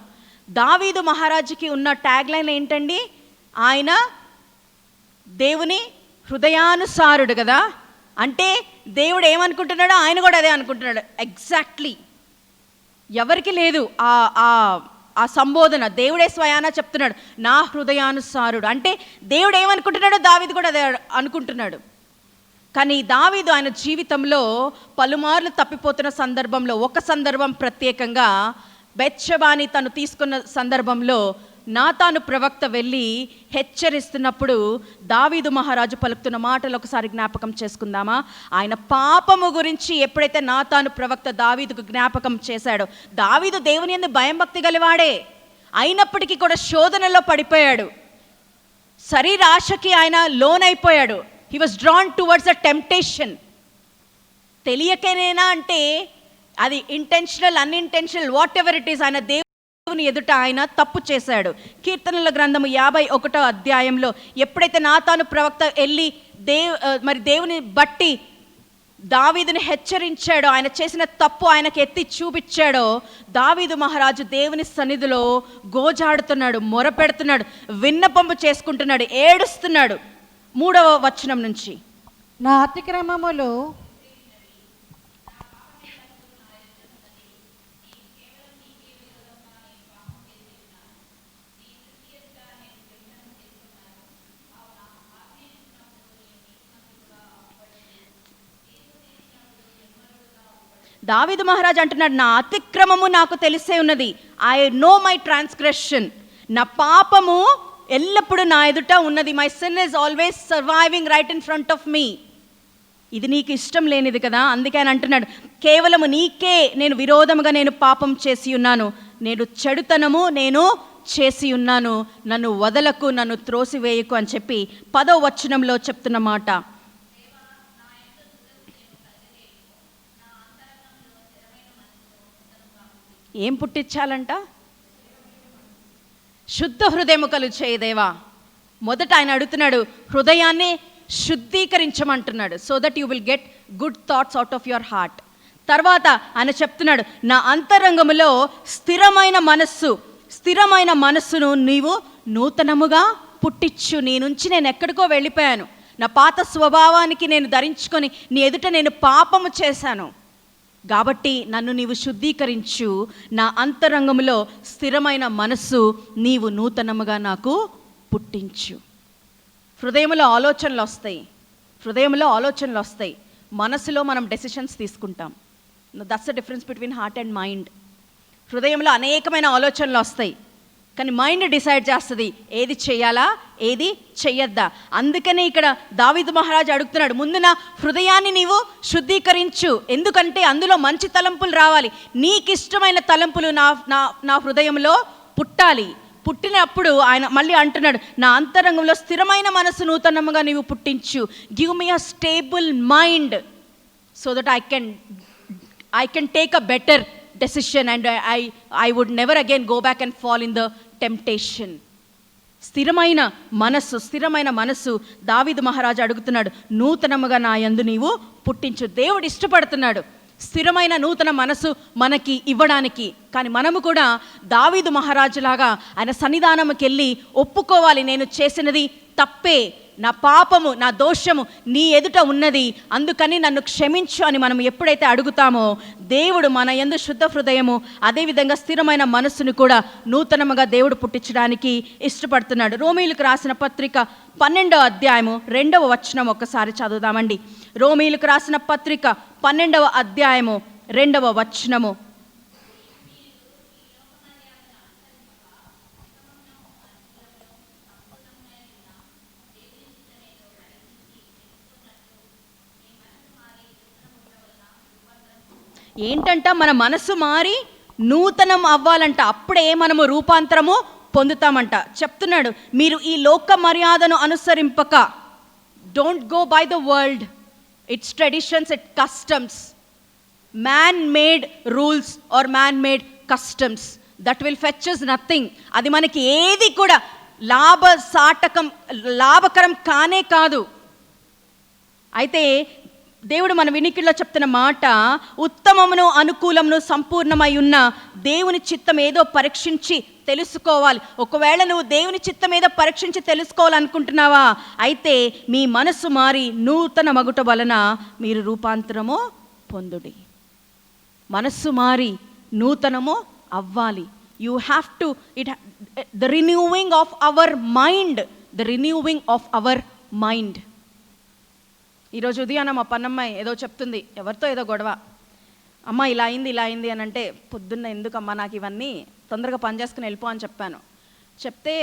దావీదు మహారాజుకి ఉన్న ట్యాగ్ లైన్ ఏంటండి? ఆయన దేవుని హృదయానుసారుడు కదా. అంటే దేవుడు ఏమనుకుంటున్నాడో ఆయన కూడా అదే అనుకుంటున్నాడు. ఎగ్జాక్ట్లీ. ఎవరికి లేదు ఆ సంబోధన. దేవుడే స్వయానా చెప్తున్నాడు, నా హృదయానుసారుడు. అంటే దేవుడు ఏమనుకుంటున్నాడో దావీదు కూడా అదే అనుకుంటున్నాడు. కానీ దావీదు ఆయన జీవితంలో పలుమార్లు తప్పిపోతున్న సందర్భంలో, ఒక సందర్భం ప్రత్యేకంగా బెత్షెబాని తను తీసుకున్న సందర్భంలో నాతాను ప్రవక్త వెళ్ళి హెచ్చరిస్తున్నప్పుడు దావీదు మహారాజు పలుకుతున్న మాటలు ఒకసారి జ్ఞాపకం చేసుకుందామా? ఆయన పాపము గురించి ఎప్పుడైతే నాతాను ప్రవక్త దావీదుకు జ్ఞాపకం చేశాడో, దావీదు దేవుని యందు భయభక్తి గలవాడే, అయినప్పటికీ కూడా శోధనలో పడిపోయాడు. శరీరాశకి ఆయన లోనైపోయాడు. He was drawn towards a temptation. తెలియకనేనా అంటే అది intentional, unintentional, whatever it is, ఆయన దేవుని ఎదుట ఆయన తప్పు చేశాడు. కీర్తనల గ్రంథము 51వ అధ్యాయంలో ఎప్పుడైతే నాతాను ప్రవక్త వెళ్ళి దేవుని బట్టి దావీదుని హెచ్చరించాడో, ఆయన చేసిన తప్పు ఆయనకి ఎత్తి చూపించాడో, దావీదు మహారాజు దేవుని సన్నిధిలో గోజాడుతున్నాడు, మొరపెడుతున్నాడు, విన్నపంపు చేసుకుంటున్నాడు, ఏడుస్తున్నాడు. 3వ వచనం నుంచి, నా అతిక్రమములు దావీదు మహారాజు అంటున్నాడు, నా అతిక్రమము నాకు తెలిసే ఉన్నది. I know my transgression. నా పాపము ఎల్లప్పుడూ నా ఎదుట ఉన్నది. My sin is always surviving right in front of me. ఇది నీకు ఇష్టం లేనిది కదా. అందుకే ఆయన అంటున్నాడు, కేవలము నీకే నేను విరోధముగా నేను పాపం చేసి ఉన్నాను, నేను చెడుతనము నేను చేసి ఉన్నాను, నన్ను వదలకు, నన్ను త్రోసివేయకు అని చెప్పి 10వ వచనంలో చెప్తున్న మాట. ఏం పుట్టించాలంట? శుద్ధ హృదయము కలుగు చేయదేవా. మొదట ఆయన అడుగుతున్నాడు, హృదయాన్ని శుద్ధీకరించమంటున్నాడు. So that you will get good thoughts out of your heart. తర్వాత ఆయన చెప్తున్నాడు, నా అంతరంగములో స్థిరమైన మనస్సును నీవు నూతనముగా పుట్టించు. నీ నుంచి నేను ఎక్కడికో వెళ్ళిపోయాను, నా పాత స్వభావానికి నేను ధరించుకొని నీ ఎదుట నేను పాపము చేశాను, కాబట్టి నన్ను నీవు శుద్ధీకరించు. నా అంతరంగములో స్థిరమైన మనస్సు నీవు నూతనముగా నాకు పుట్టించు. హృదయంలో ఆలోచనలు వస్తాయి. మనసులో మనం డెసిషన్స్ తీసుకుంటాం. That's the difference between heart and mind. హృదయంలో అనేకమైన ఆలోచనలు వస్తాయి, కానీ మైండ్ డిసైడ్ చేస్తుంది ఏది చెయ్యాలా, ఏది చెయ్యొద్దా. అందుకనే ఇక్కడ దావీదు మహారాజు అడుగుతున్నాడు, ముందు నా హృదయాన్ని నీవు శుద్ధీకరించు. ఎందుకంటే అందులో మంచి తలంపులు రావాలి. నీకు ఇష్టమైన తలంపులు నా హృదయంలో పుట్టాలి. పుట్టినప్పుడు ఆయన మళ్ళీ అంటున్నాడు, నా అంతరంగంలో స్థిరమైన మనసు నూతనముగా నీవు పుట్టించు. Give me a stable mind so that I can take a better decision and I would never again go back and fall in the temptation. స్థిరమైన మనస్సు దావీదు మహారాజు అడుగుతున్నాడు, నూతనముగా నా యందు నీవు పుట్టించు. దేవుడు ఇష్టపడుతున్నాడు స్థిరమైన నూతన మనసు మనకి ఇవ్వడానికి. కానీ మనము కూడా దావీదు మహారాజులాగా ఆయన సన్నిధానంకి వెళ్ళి ఒప్పుకోవాలి, నేను చేసినది తప్పే, నా పాపము, నా దోషము నీ ఎదుట ఉన్నది, అందుకని నన్ను క్షమించు అని మనం ఎప్పుడైతే అడుగుతామో, దేవుడు మన యందు శుద్ధ హృదయము, అదేవిధంగా స్థిరమైన మనస్సును కూడా నూతనముగా దేవుడు పుట్టించడానికి ఇష్టపడుతున్నాడు. రోమీయులకు రాసిన పత్రిక 12వ అధ్యాయము 2వ వచనం ఒక్కసారి చదువుదామండి. రోమీయులకు రాసిన పత్రిక 12వ అధ్యాయము 2వ వచనము. ఏంటంట, మన మనసు మారి నూతనం అవ్వాలంట. అప్పుడే మనము రూపాంతరము పొందుతామంట. చెప్తున్నాడు, మీరు ఈ లోక మర్యాదను అనుసరింపక, don't go by the world, its traditions, it customs, man made rules or man made customs that will fetches nothing. అది మనకి ఏది కూడా లాభకరం కానే కాదు. అయితే దేవుడు మన వినికిడిలో చెప్తున్న మాట, ఉత్తమమును అనుకూలమును సంపూర్ణమై ఉన్న దేవుని చిత్తం ఏదో పరీక్షించి తెలుసుకోవాలి. ఒకవేళ నువ్వు దేవుని చిత్తం ఏదో పరీక్షించి తెలుసుకోవాలనుకుంటున్నావా, అయితే మీ మనసు మారి నూతన మగుట వలన మీరు రూపాంతరము పొందుడి. మనస్సు మారి నూతనము అవ్వాలి. You have to the renewing of our mind, the renewing of our mind. ఈరోజు ఉదయాన మా పన్నమ్మాయి ఏదో చెప్తుంది, ఎవరితో ఏదో గొడవ, అమ్మ ఇలా అయింది అని అంటే, పొద్దున్న ఎందుకమ్మా నాకు ఇవన్నీ, తొందరగా పని చేసుకుని వెళ్ళిపో అని చెప్పాను. చెప్తే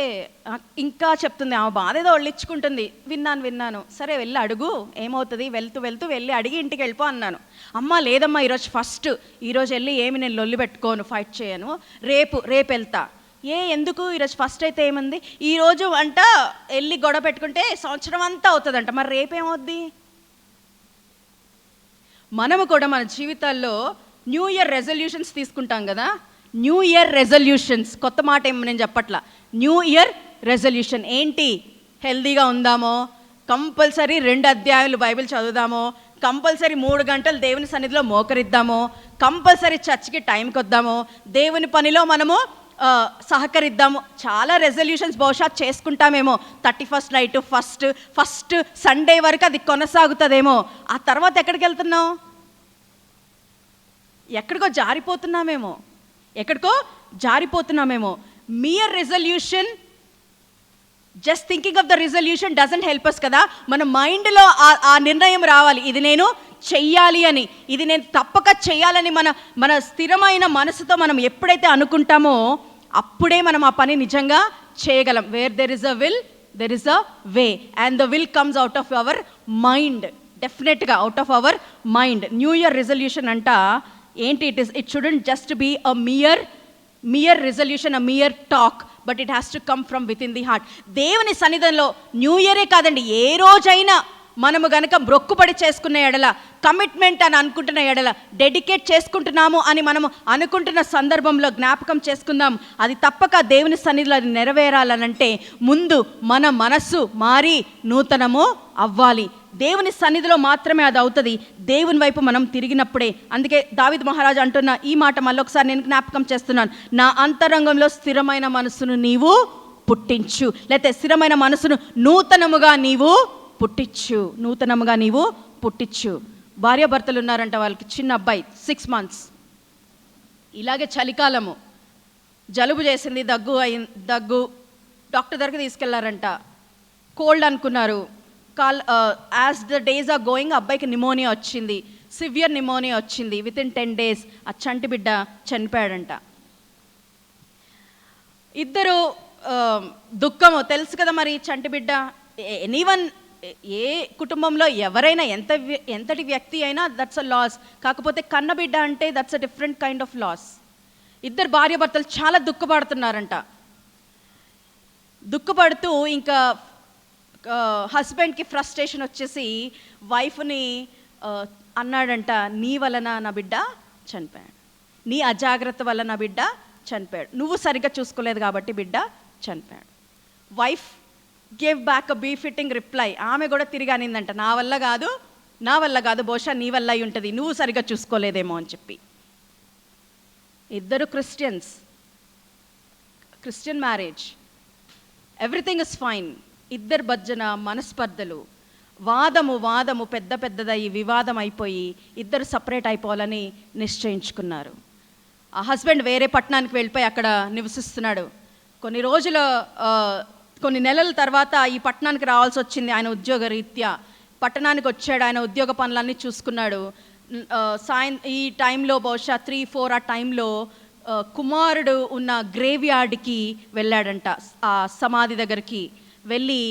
ఇంకా చెప్తుంది, ఆమె బాధ ఏదో ఒళ్ళిచ్చుకుంటుంది. విన్నాను. సరే వెళ్ళి అడుగు, ఏమవుతుంది, వెళ్తూ వెళ్ళి అడిగి ఇంటికి వెళ్ళిపో అన్నాను. అమ్మ లేదమ్మా, ఈరోజు ఫస్ట్, ఈరోజు వెళ్ళి ఏమి నేను లొల్లి పెట్టుకోను, ఫైట్ చేయను, రేపు వెళ్తా. ఎందుకు, ఈరోజు ఫస్ట్ అయితే ఏముంది, ఈరోజు అంట వెళ్ళి గొడవ పెట్టుకుంటే సంవత్సరం అంతా అవుతుందంట, మరి రేపేమవుద్ది? మనము కూడా మన జీవితాల్లో న్యూ ఇయర్ రెజల్యూషన్స్ తీసుకుంటాం కదా. న్యూ ఇయర్ రెజల్యూషన్స్, కొత్త మాట ఏమో నేను చెప్పట్లా. న్యూ ఇయర్ రెజల్యూషన్ ఏంటి? హెల్దీగా ఉందామో, కంపల్సరీ 2 అధ్యాయాలు బైబిల్ చదువుదామో, కంపల్సరీ 3 గంటలు దేవుని సన్నిధిలో మోకరిద్దామో, కంపల్సరీ చర్చికి టైంకి వద్దామో, దేవుని పనిలో మనము సహకరిద్దాము. చాలా రెజల్యూషన్స్ బహుశా చేసుకుంటామేమో. 31st నైట్, ఫస్ట్ సండే వరకు అది కొనసాగుతుందేమో. ఆ తర్వాత ఎక్కడికి వెళ్తున్నావు? ఎక్కడికో జారిపోతున్నామేమో. Mere resolution, just thinking of the resolution doesn't help us కదా. మన మైండ్లో ఆ నిర్ణయం రావాలి, ఇది నేను చెయ్యాలి అని, ఇది నేను తప్పక చెయ్యాలని. మన స్థిరమైన మనసుతో మనం ఎప్పుడైతే అనుకుంటామో అప్పుడే మనం ఆ పని నిజంగా చేయగలం. Where there is a will there is a way, and the will comes out of our mind, డెఫినెట్గా out of our mind. New year resolution అంట ఏంటి? It shouldn't just be a mere resolution, a mere talk, but it has to come from within the heart. దేవుని సన్నిధిలో new ఇయరే కాదండి, ఏ రోజైనా మనము గనక మొక్కుబడి చేసుకున్న ఎడల, కమిట్మెంట్ అని అనుకుంటున్న ఎడల, డెడికేట్ చేసుకుంటున్నాము అని మనము అనుకుంటున్న సందర్భంలో జ్ఞాపకం చేసుకుందాం. అది తప్పక దేవుని సన్నిధిలో అది నెరవేరాలనంటే ముందు మన మనస్సు మారి నూతనము అవ్వాలి. దేవుని సన్నిధిలో మాత్రమే అది అవుతుంది, దేవుని వైపు మనం తిరిగినప్పుడే. అందుకే దావీదు మహారాజు అంటున్న ఈ మాట మళ్ళొకసారి నేను జ్ఞాపకం చేస్తున్నాను. నా అంతరంగంలో స్థిరమైన మనసును నీవు పుట్టించు, లేకపోతే స్థిరమైన మనసును నూతనముగా నీవు పుట్టించు. భార్యాభర్తలు ఉన్నారంట, వాళ్ళకి చిన్న అబ్బాయి 6 months. ఇలాగే చలికాలము, జలుబు చేసింది, దగ్గు, డాక్టర్ దగ్గరికి తీసుకెళ్లారంట. కోల్డ్ అనుకున్నారు. As the days are going అబ్బాయికి నిమోనియా వచ్చింది, సివియర్ నిమోనియా వచ్చింది. విత్ ఇన్ 10 days ఆ చంటి బిడ్డ చనిపోయాడంట. ఇద్దరు దుఃఖము తెలుసు కదా మరి. చంటి బిడ్డ, ఎనీవన్, ఏ కుటుంబంలో ఎవరైనా ఎంతటి వ్యక్తి అయినా దట్స్ అ లాస్. కాకపోతే కన్నబిడ్డ అంటే that's a different kind of loss. ఇద్దరు భార్యాభర్తలు చాలా దుఃఖపడుతున్నారంట. దుఃఖపడుతూ ఇంకా హస్బెండ్కి ఫ్రస్ట్రేషన్ వచ్చేసి వైఫ్ని అన్నాడంట, నీ వలన నా బిడ్డ చనిపోయాడు, నీ అజాగ్రత్త వల్ల నా బిడ్డ చనిపోయాడు, నువ్వు సరిగ్గా చూసుకోలేదు కాబట్టి బిడ్డ చనిపోయాడు. వైఫ్ గేవ్ బ్యాక్ అ బీఫిట్టింగ్ రిప్లై. ఆమె కూడా తిరిగి అనిందంట, నా వల్ల కాదు, బహుశా నీ వల్ల అయి ఉంటుంది, నువ్వు సరిగ్గా చూసుకోలేదేమో అని చెప్పి. ఇద్దరు Christian marriage, everything is fine. ఇద్దరు భర్జన, మనస్పర్ధలు, వాదము పెద్దదయ్యి వివాదం అయిపోయి ఇద్దరు సపరేట్ అయిపోవాలని నిశ్చయించుకున్నారు. ఆ హస్బెండ్ వేరే పట్టణానికి వెళ్ళిపోయి అక్కడ నివసిస్తున్నాడు. కొన్ని నెలల తర్వాత ఈ పట్టణానికి రావాల్సి వచ్చింది. ఆయన ఉద్యోగ రీత్యా పట్టణానికి వచ్చాడు. ఆయన ఉద్యోగ పనులన్నీ చూసుకున్నాడు. ఈ టైంలో బహుశా 3-4 ఆ టైంలో కుమారుడు ఉన్న గ్రేవ్ యార్డ్కి వెళ్ళాడంట. ఆ సమాధి దగ్గరికి వెళ్ళి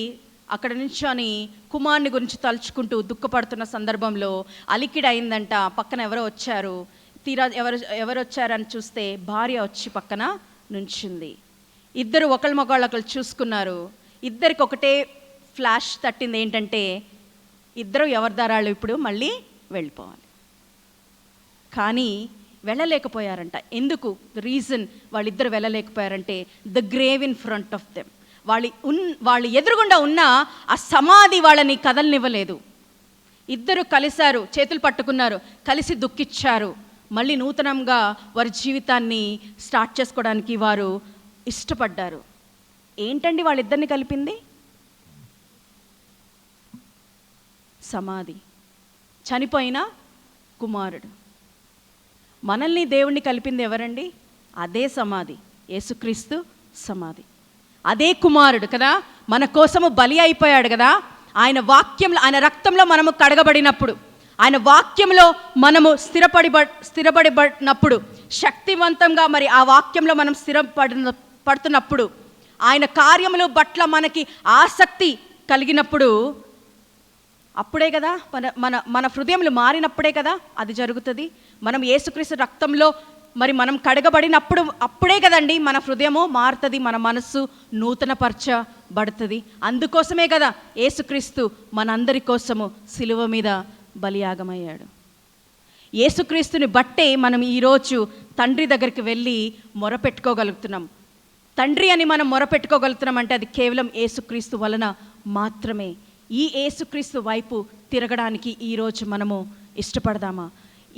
అక్కడ నుంచొని కుమారుని గురించి తలుచుకుంటూ దుఃఖపడుతున్న సందర్భంలో అలికిడి అయిందంట. పక్కన ఎవరో వచ్చారు, తీరా ఎవరు వచ్చారని చూస్తే భార్య వచ్చి పక్కన నుంచింది. ఇద్దరు ఒకళ్ళు చూసుకున్నారు. ఇద్దరికి ఒకటే ఫ్లాష్ తట్టింది, ఏంటంటే ఇద్దరు ఎవరి దారాళ్ళు ఇప్పుడు మళ్ళీ వెళ్ళిపోవాలి. కానీ వెళ్ళలేకపోయారంట. ఎందుకు? రీజన్ వాళ్ళిద్దరు వెళ్ళలేకపోయారంటే the grave in front of them. వాళ్ళు ఎదురుగుండా ఉన్న ఆ సమాధి వాళ్ళని కదలనివ్వలేదు. ఇద్దరు కలిశారు, చేతులు పట్టుకున్నారు, కలిసి దుఃఖించారు. మళ్ళీ నూతనంగా వారి జీవితాన్ని స్టార్ట్ చేసుకోవడానికి వారు ఇష్టపడ్డారు. ఏంటండి వాళ్ళిద్దరిని కలిపింది? సమాధి, చనిపోయిన కుమారుడు. మనల్ని దేవుణ్ణి కలిపింది ఎవరండి? అదే సమాధి, యేసుక్రీస్తు సమాధి. అదే కుమారుడు కదా, మన కోసము బలి అయిపోయాడు కదా. ఆయన వాక్యంలో, ఆయన రక్తంలో మనము కడగబడినప్పుడు, ఆయన వాక్యంలో మనము స్థిరపడినప్పుడు, శక్తివంతంగా మరి ఆ వాక్యంలో మనం పడుతున్నప్పుడు, ఆయన కార్యముల పట్ల మనకి ఆసక్తి కలిగినప్పుడు, అప్పుడే కదా మన హృదయములు మారినప్పుడే కదా అది జరుగుతుంది. మనం యేసుక్రీస్తు రక్తంలో మరి మనం కడగబడినప్పుడు అప్పుడే కదండి మన హృదయము మారుతుంది, మన మనస్సు నూతనపరచబడుతుంది. అందుకోసమే కదా యేసుక్రీస్తు మనందరి కోసము సిలువ మీద బలియాగమయ్యాడు. యేసుక్రీస్తుని బట్టే మనం ఈరోజు తండ్రి దగ్గరికి వెళ్ళి మొరపెట్టుకోగలుగుతున్నాం. తండ్రి అని మనం మొరపెట్టుకోగలుగుతున్నాం అంటే అది కేవలం యేసుక్రీస్తు వలన మాత్రమే. ఈ యేసుక్రీస్తు వైపు తిరగడానికి ఈరోజు మనము ఇష్టపడదామా?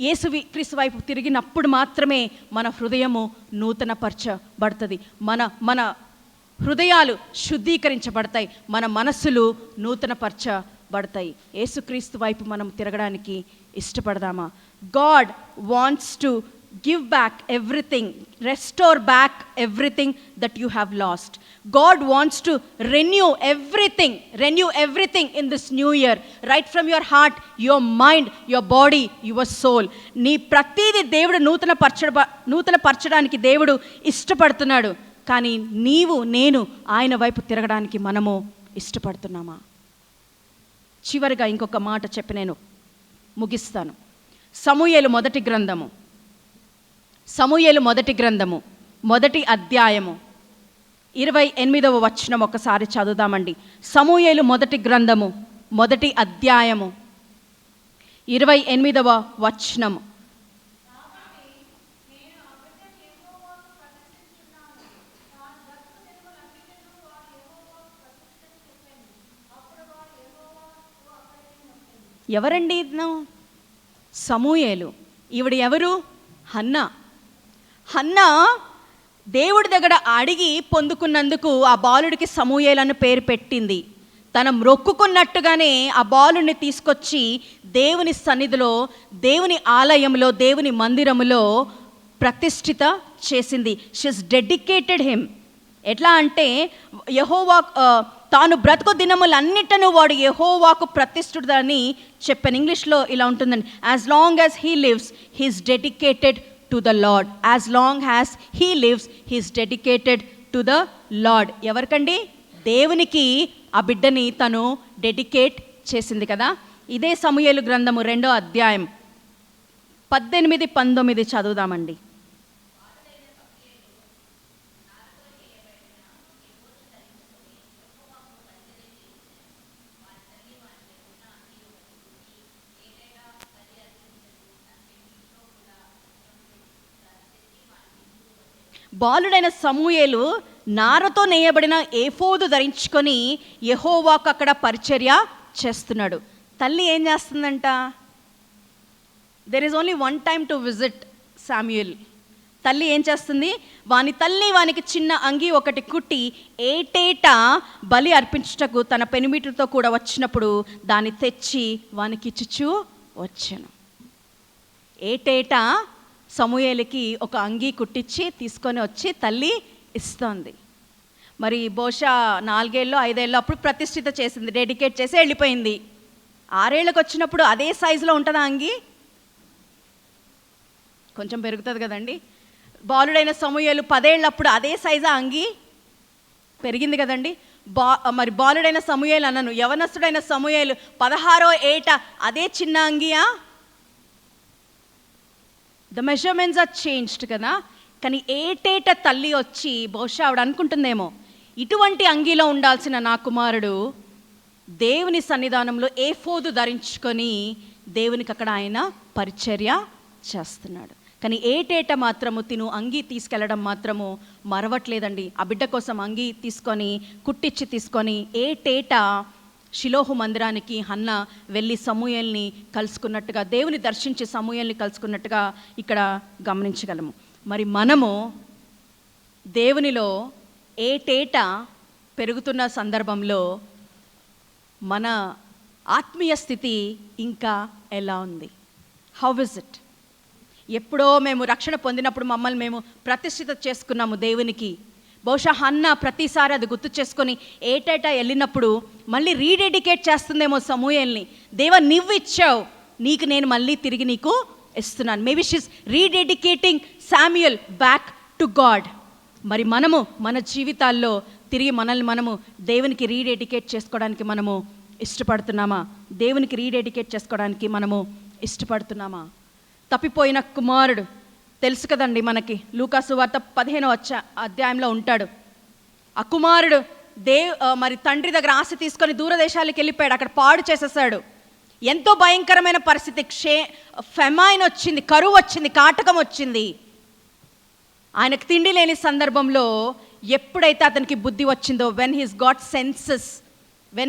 యేసుక్రీస్తు వైపు తిరిగినప్పుడు మాత్రమే మన హృదయము నూతనపరచబడుతుంది, మన హృదయాలు శుద్ధీకరించబడతాయి, మన మనస్సులు నూతనపరచబడతాయి. యేసుక్రీస్తు వైపు మనం తిరగడానికి ఇష్టపడదామా? God wants to give back everything, restore back everything that you have lost. God wants to renew everything in this new year, right from your heart, your mind, your body, your soul. నీ ప్రతిదీ దేవుడు నూతనపరచడానికి దేవుడు ఇష్టపడుతున్నాడు. కానీ నేను ఆయన వైపు తిరగడానికి మనము ఇష్టపడుతున్నామా? చివరిగా ఇంకొక మాట చెప్పి నేను ముగిస్తాను. సమూయేలు మొదటి గ్రంథము మొదటి అధ్యాయము 28వ వచనం ఒకసారి చదువుదామండి. సమూయేలు మొదటి గ్రంథము మొదటి అధ్యాయము 28వ వచనము. ఎవరండి ఇతను? సమూయేలు. ఈవిడ ఎవరు? హన్నా దేవుడి దగ్గర అడిగి పొందుకున్నందుకు ఆ బాలుడికి సమూయేలు పేరు పెట్టింది. తను మొక్కుకున్నట్టుగానే ఆ బాలుడిని తీసుకొచ్చి దేవుని సన్నిధిలో, దేవుని ఆలయంలో, దేవుని మందిరములో ప్రతిష్ఠిత చేసింది. She's dedicated him. ఎట్లా అంటే యెహోవా తాను బ్రతుకు దినములన్నిటను వాడు యెహోవాకు ప్రతిష్ఠితుడని చెప్పాను. ఇంగ్లీష్లో ఇలా ఉంటుందండి, as long as he lives he is dedicated to the Lord. As long as he lives he is dedicated to the Lord. ఎవరికండి? దేవునికి ఆ బిడ్డని తను డెడికేట్ చేసింది కదా. ఇదే సమూయేలు గ్రంథము 2వ అధ్యాయం 18-19 చదువుదామండి. బాలుడైన సమూయేలు నారతో నేయబడిన ఏఫోదు ధరించుకొని యెహోవాకు అక్కడ పరిచర్య చేస్తున్నాడు. తల్లి ఏం చేస్తుందంట? There is only one time to visit Samuel. తల్లి ఏం చేస్తుంది? వానికి చిన్న అంగి ఒకటి కుట్టి ఏటేటా బలి అర్పించుటకు తన పెనిమిటితో కూడా వచ్చినప్పుడు దాన్ని తెచ్చి వానికి ఇచ్చుచూ వచ్చాను. ఏటేటా సమూయేలుకి ఒక అంగీ కుట్టించి తీసుకొని వచ్చి తల్లి ఇస్తోంది. మరి బహుశా 4 ఏళ్ళు 5 ఏళ్ళు అప్పుడు ప్రతిష్ఠిత చేసింది, డెడికేట్ చేసి వెళ్ళిపోయింది. 6 ఏళ్ళకి వచ్చినప్పుడు అదే సైజులో ఉంటుందా అంగీ? కొంచెం పెరుగుతుంది కదండి. బాలుడైన సమూయేలు 10 ఏళ్ళప్పుడు అదే సైజా అంగీ? పెరిగింది కదండి. మరి బాలుడైన సమూయేలు అన్నను, యవనస్తుడైన సమూయేలు 16వ ఏట అదే చిన్న అంగియా? ద మెజర్మెంట్స్ ఆర్ చేంజ్డ్ కదా. కానీ ఏటేట తల్లి వచ్చి బహుశా ఆవిడ అనుకుంటుందేమో, ఇటువంటి అంగీలో ఉండాల్సిన నా కుమారుడు దేవుని సన్నిధానంలో ఏఫోదు ధరించుకొని దేవునికి అక్కడ ఆయన పరిచర్య చేస్తున్నాడు. కానీ ఏటేట మాత్రము తిను అంగీ తీసుకెళ్ళడం మాత్రము మరవట్లేదండి. ఆ బిడ్డ కోసం అంగీ తీసుకొని కుట్టించి తీసుకొని ఏటేట షిలోహు మందిరానికి హన్న వెళ్ళి సమూయేల్ని కలుసుకున్నట్టుగా, దేవుని దర్శించి సమూయేల్ని కలుసుకున్నట్టుగా ఇక్కడ గమనించగలము. మరి మనము దేవునిలో ఏటేట పెరుగుతున్న సందర్భంలో మన ఆత్మీయ స్థితి ఇంకా ఎలా ఉంది? How is it? ఎప్పుడో మేము రక్షణ పొందినప్పుడు మమ్మల్ని మేము ప్రతిష్ఠిత చేసుకున్నాము దేవునికి. బహుశా హన్న ప్రతిసారి అది గుర్తు చేసుకొని ఏటేటా వెళ్ళినప్పుడు మళ్ళీ రీడెడికేట్ చేస్తుందేమో సమూయేల్ని. దేవా నువ్వు ఇచ్చావు, నీకు నేను మళ్ళీ తిరిగి నీకు ఇస్తున్నాను. Maybe she's rededicating Samuel back to God. మరి మనము మన జీవితాల్లో తిరిగి మనల్ని మనము దేవునికి రీడెడికేట్ చేసుకోవడానికి మనము ఇష్టపడుతున్నామా? దేవునికి రీడెడికేట్ చేసుకోవడానికి మనము ఇష్టపడుతున్నామా? తప్పిపోయిన కుమారుడు తెలుసు కదండి మనకి, లూకాసు వార్త 15వ అధ్యాయంలో ఉంటాడు. ఆ కుమారుడు మరి తండ్రి దగ్గర ఆశ తీసుకొని దూరదేశాలకు వెళ్ళిపోయాడు, అక్కడ పాడు చేసేసాడు. ఎంతో భయంకరమైన పరిస్థితి, ఫెమైన్ వచ్చింది, కరువు వచ్చింది, కాటకం వచ్చింది. ఆయనకు తిండి లేని సందర్భంలో ఎప్పుడైతే అతనికి బుద్ధి వచ్చిందో, when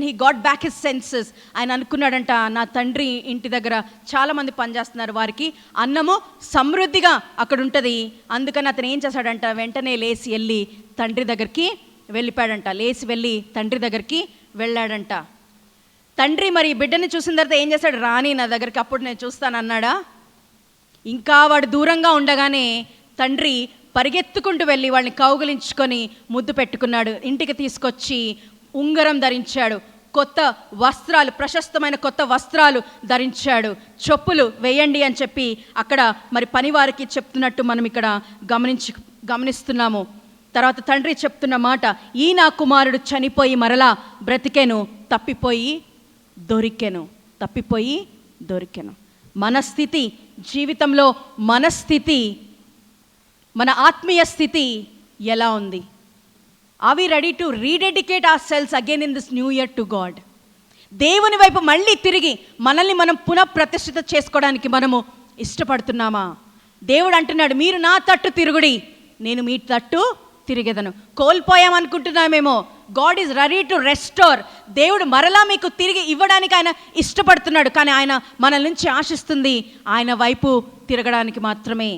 he got back his senses, ఆయన అనుకున్నాడంట, నా తండ్రి ఇంటి దగ్గర చాలామంది పనిచేస్తున్నారు, వారికి అన్నము సమృద్ధిగా అక్కడ ఉంటుంది. అందుకని అతను ఏం చేశాడంట, వెంటనే లేచి వెళ్ళి తండ్రి దగ్గరికి వెళ్ళిపోయాడంట. లేచి వెళ్ళి తండ్రి దగ్గరికి వెళ్ళాడంట. తండ్రి మరి బిడ్డని చూసిన తర్వాత ఏం చేశాడు, రాని నా దగ్గరికి, అప్పుడు నేను చూస్తాను అన్నాడా? ఇంకా వాడు దూరంగా ఉండగానే తండ్రి పరిగెత్తుకుంటూ వెళ్ళి వాళ్ళని కౌగిలించుకొని ముద్దు పెట్టుకున్నాడు. ఇంటికి తీసుకొచ్చి ఉంగరం ధరించాడు, కొత్త వస్త్రాలు, ప్రశస్తమైన కొత్త వస్త్రాలు ధరించాడు. చెప్పులు వేయండి అని చెప్పి అక్కడ మరి పనివారికి చెప్తున్నట్టు మనం ఇక్కడ గమనిస్తున్నాము. తర్వాత తండ్రి చెప్తున్న మాట, ఈ నా కుమారుడు చనిపోయి మరలా బ్రతికెను, తప్పిపోయి దొరికెను. మన స్థితి, జీవితంలో మన స్థితి, మన ఆత్మీయ స్థితి ఎలా ఉంది? Are we ready to rededicate hour cells again in this new year to God? దేవుని వైపు మళ్ళీ తిరిగి మనల్ని మనం పునఃప్రతిష్ఠిత చేసుకోవడానికి మనము ఇష్టపడుతున్నామా? దేవుడు అంటున్నాడు, మీరు నా తట్టు తిరుగుడి, నేను మీ తట్టు తిరిగేదను. కోల్పోయామనుకుంటున్నామేమో, God is ready to restore. దేవుడు మరలా మీకు తిరిగి ఇవ్వడానికి ఆయన ఇష్టపడుతున్నాడు. కానీ ఆయన మన నుంచి ఆశిస్తుంది ఆయన వైపు తిరగడానికి మాత్రమే.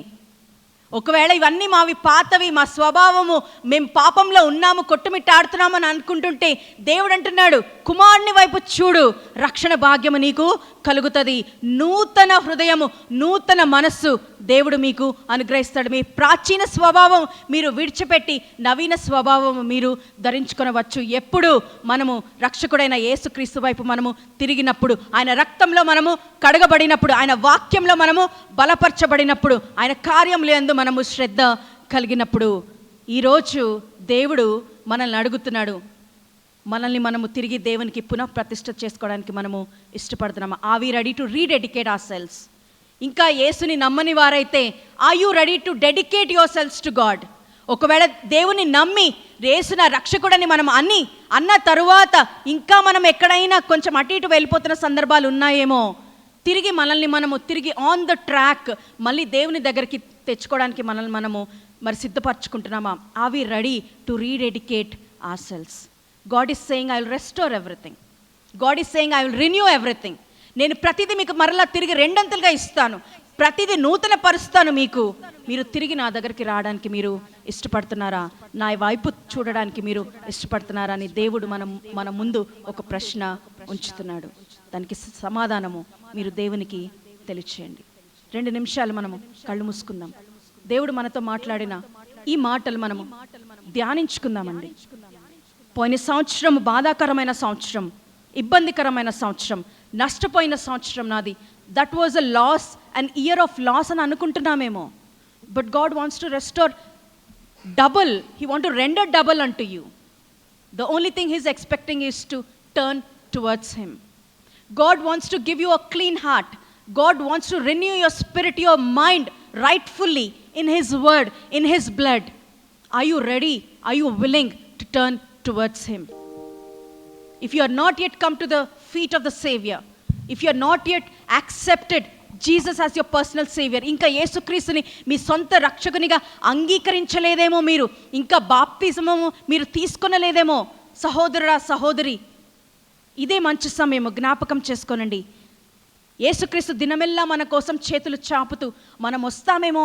ఒకవేళ ఇవన్నీ మావి పాతవి, మా స్వభావము, మేము పాపంలో ఉన్నాము, కొట్టుమిట్టాడుతున్నామని అనుకుంటుంటే దేవుడు అంటున్నాడు, కుమారుని వైపు చూడు, రక్షణ భాగ్యము నీకు కలుగుతుంది. నూతన హృదయము, నూతన మనస్సు దేవుడు మీకు అనుగ్రహిస్తాడు. మీ ప్రాచీన స్వభావం మీరు విడిచిపెట్టి నవీన స్వభావం మీరు ధరించుకొనవచ్చు. ఎప్పుడు మనము రక్షకుడైన యేసుక్రీస్తు వైపు మనము తిరిగినప్పుడు, ఆయన రక్తంలో మనము కడగబడినప్పుడు, ఆయన వాక్యంలో మనము బలపరచబడినప్పుడు, ఆయన కార్యములందు మనము శ్రద్ధ కలిగినప్పుడు. ఈరోజు దేవుడు మనల్ని అడుగుతున్నాడు, మనల్ని మనము తిరిగి దేవునికి పునఃప్రతిష్ఠ చేసుకోవడానికి మనము ఇష్టపడుతున్నామా? Are we ready to rededicate hour selves? ఇంకా యేసుని నమ్మని వారైతే, are you ready to dedicate your selves to God? ఒకవేళ దేవుని నమ్మి యేసు నా రక్షకుడని మనం అన్న తరువాత ఇంకా మనం ఎక్కడైనా కొంచెం అటు ఇటు వెళ్ళిపోతున్న సందర్భాలు ఉన్నాయేమో, తిరిగి మనల్ని మనము తిరిగి ఆన్ ద ట్రాక్ మళ్ళీ దేవుని దగ్గరికి తెచ్చుకోవడానికి మనల్ని మనము మరి సిద్ధపరచుకుంటున్నామా? Are we ready to rededicate hour selves? God is saying, I will restore everything. God is saying, I will renew everything. నేను ప్రతిదీ మీకు మరలా తిరిగి రెండంతలుగా ఇస్తాను, ప్రతిదీ నూతన పరుస్తాను మీకు. మీరు తిరిగి నా దగ్గరికి రావడానికి మీరు ఇష్టపడుతున్నారా? నా వైపు చూడడానికి మీరు ఇష్టపడుతున్నారా అని దేవుడు మన ముందు ఒక ప్రశ్న ఉంచుతున్నాడు. దానికి సమాధానము మీరు దేవునికి తెలియచేయండి. 2 నిమిషాలు మనము కళ్ళు మూసుకుందాం. దేవుడు మనతో మాట్లాడిన ఈ మాటలు మనము ధ్యానించుకుందామండి. పోయిన సంవత్సరం బాధాకరమైన సంవత్సరం, ఇబ్బందికరమైన సంవత్సరం, నష్టపోయిన సంవత్సరం నాది. That was a loss, an year of loss అని అనుకుంటున్నామేమో. But God wants to restore double. He want to render double unto you. The only thing he's expecting is to turn towards him. God wants to give you a clean heart. God wants to renew your spirit, your mind rightfully in His word, in His blood. Are you ready? Are you willing to turn towards Him? If you are not yet come to the feet of the Savior, if you are not yet accepted Jesus as your personal Savior, ఇంకా యేసుక్రీస్తుని మీ సొంత రక్షకునిగా అంగీకరించలేదేమో, మీరు ఇంకా బాప్తిజము మీరు తీసుకొనలేదేమో, సహోదరుడా సహోదరి, ఇదే మంచి సమయము, జ్ఞాపకం చేసుకోనండి. యేసుక్రీస్తు దినమెల్లా మన కోసం చేతులు చాపుతూ మనం వస్తామేమో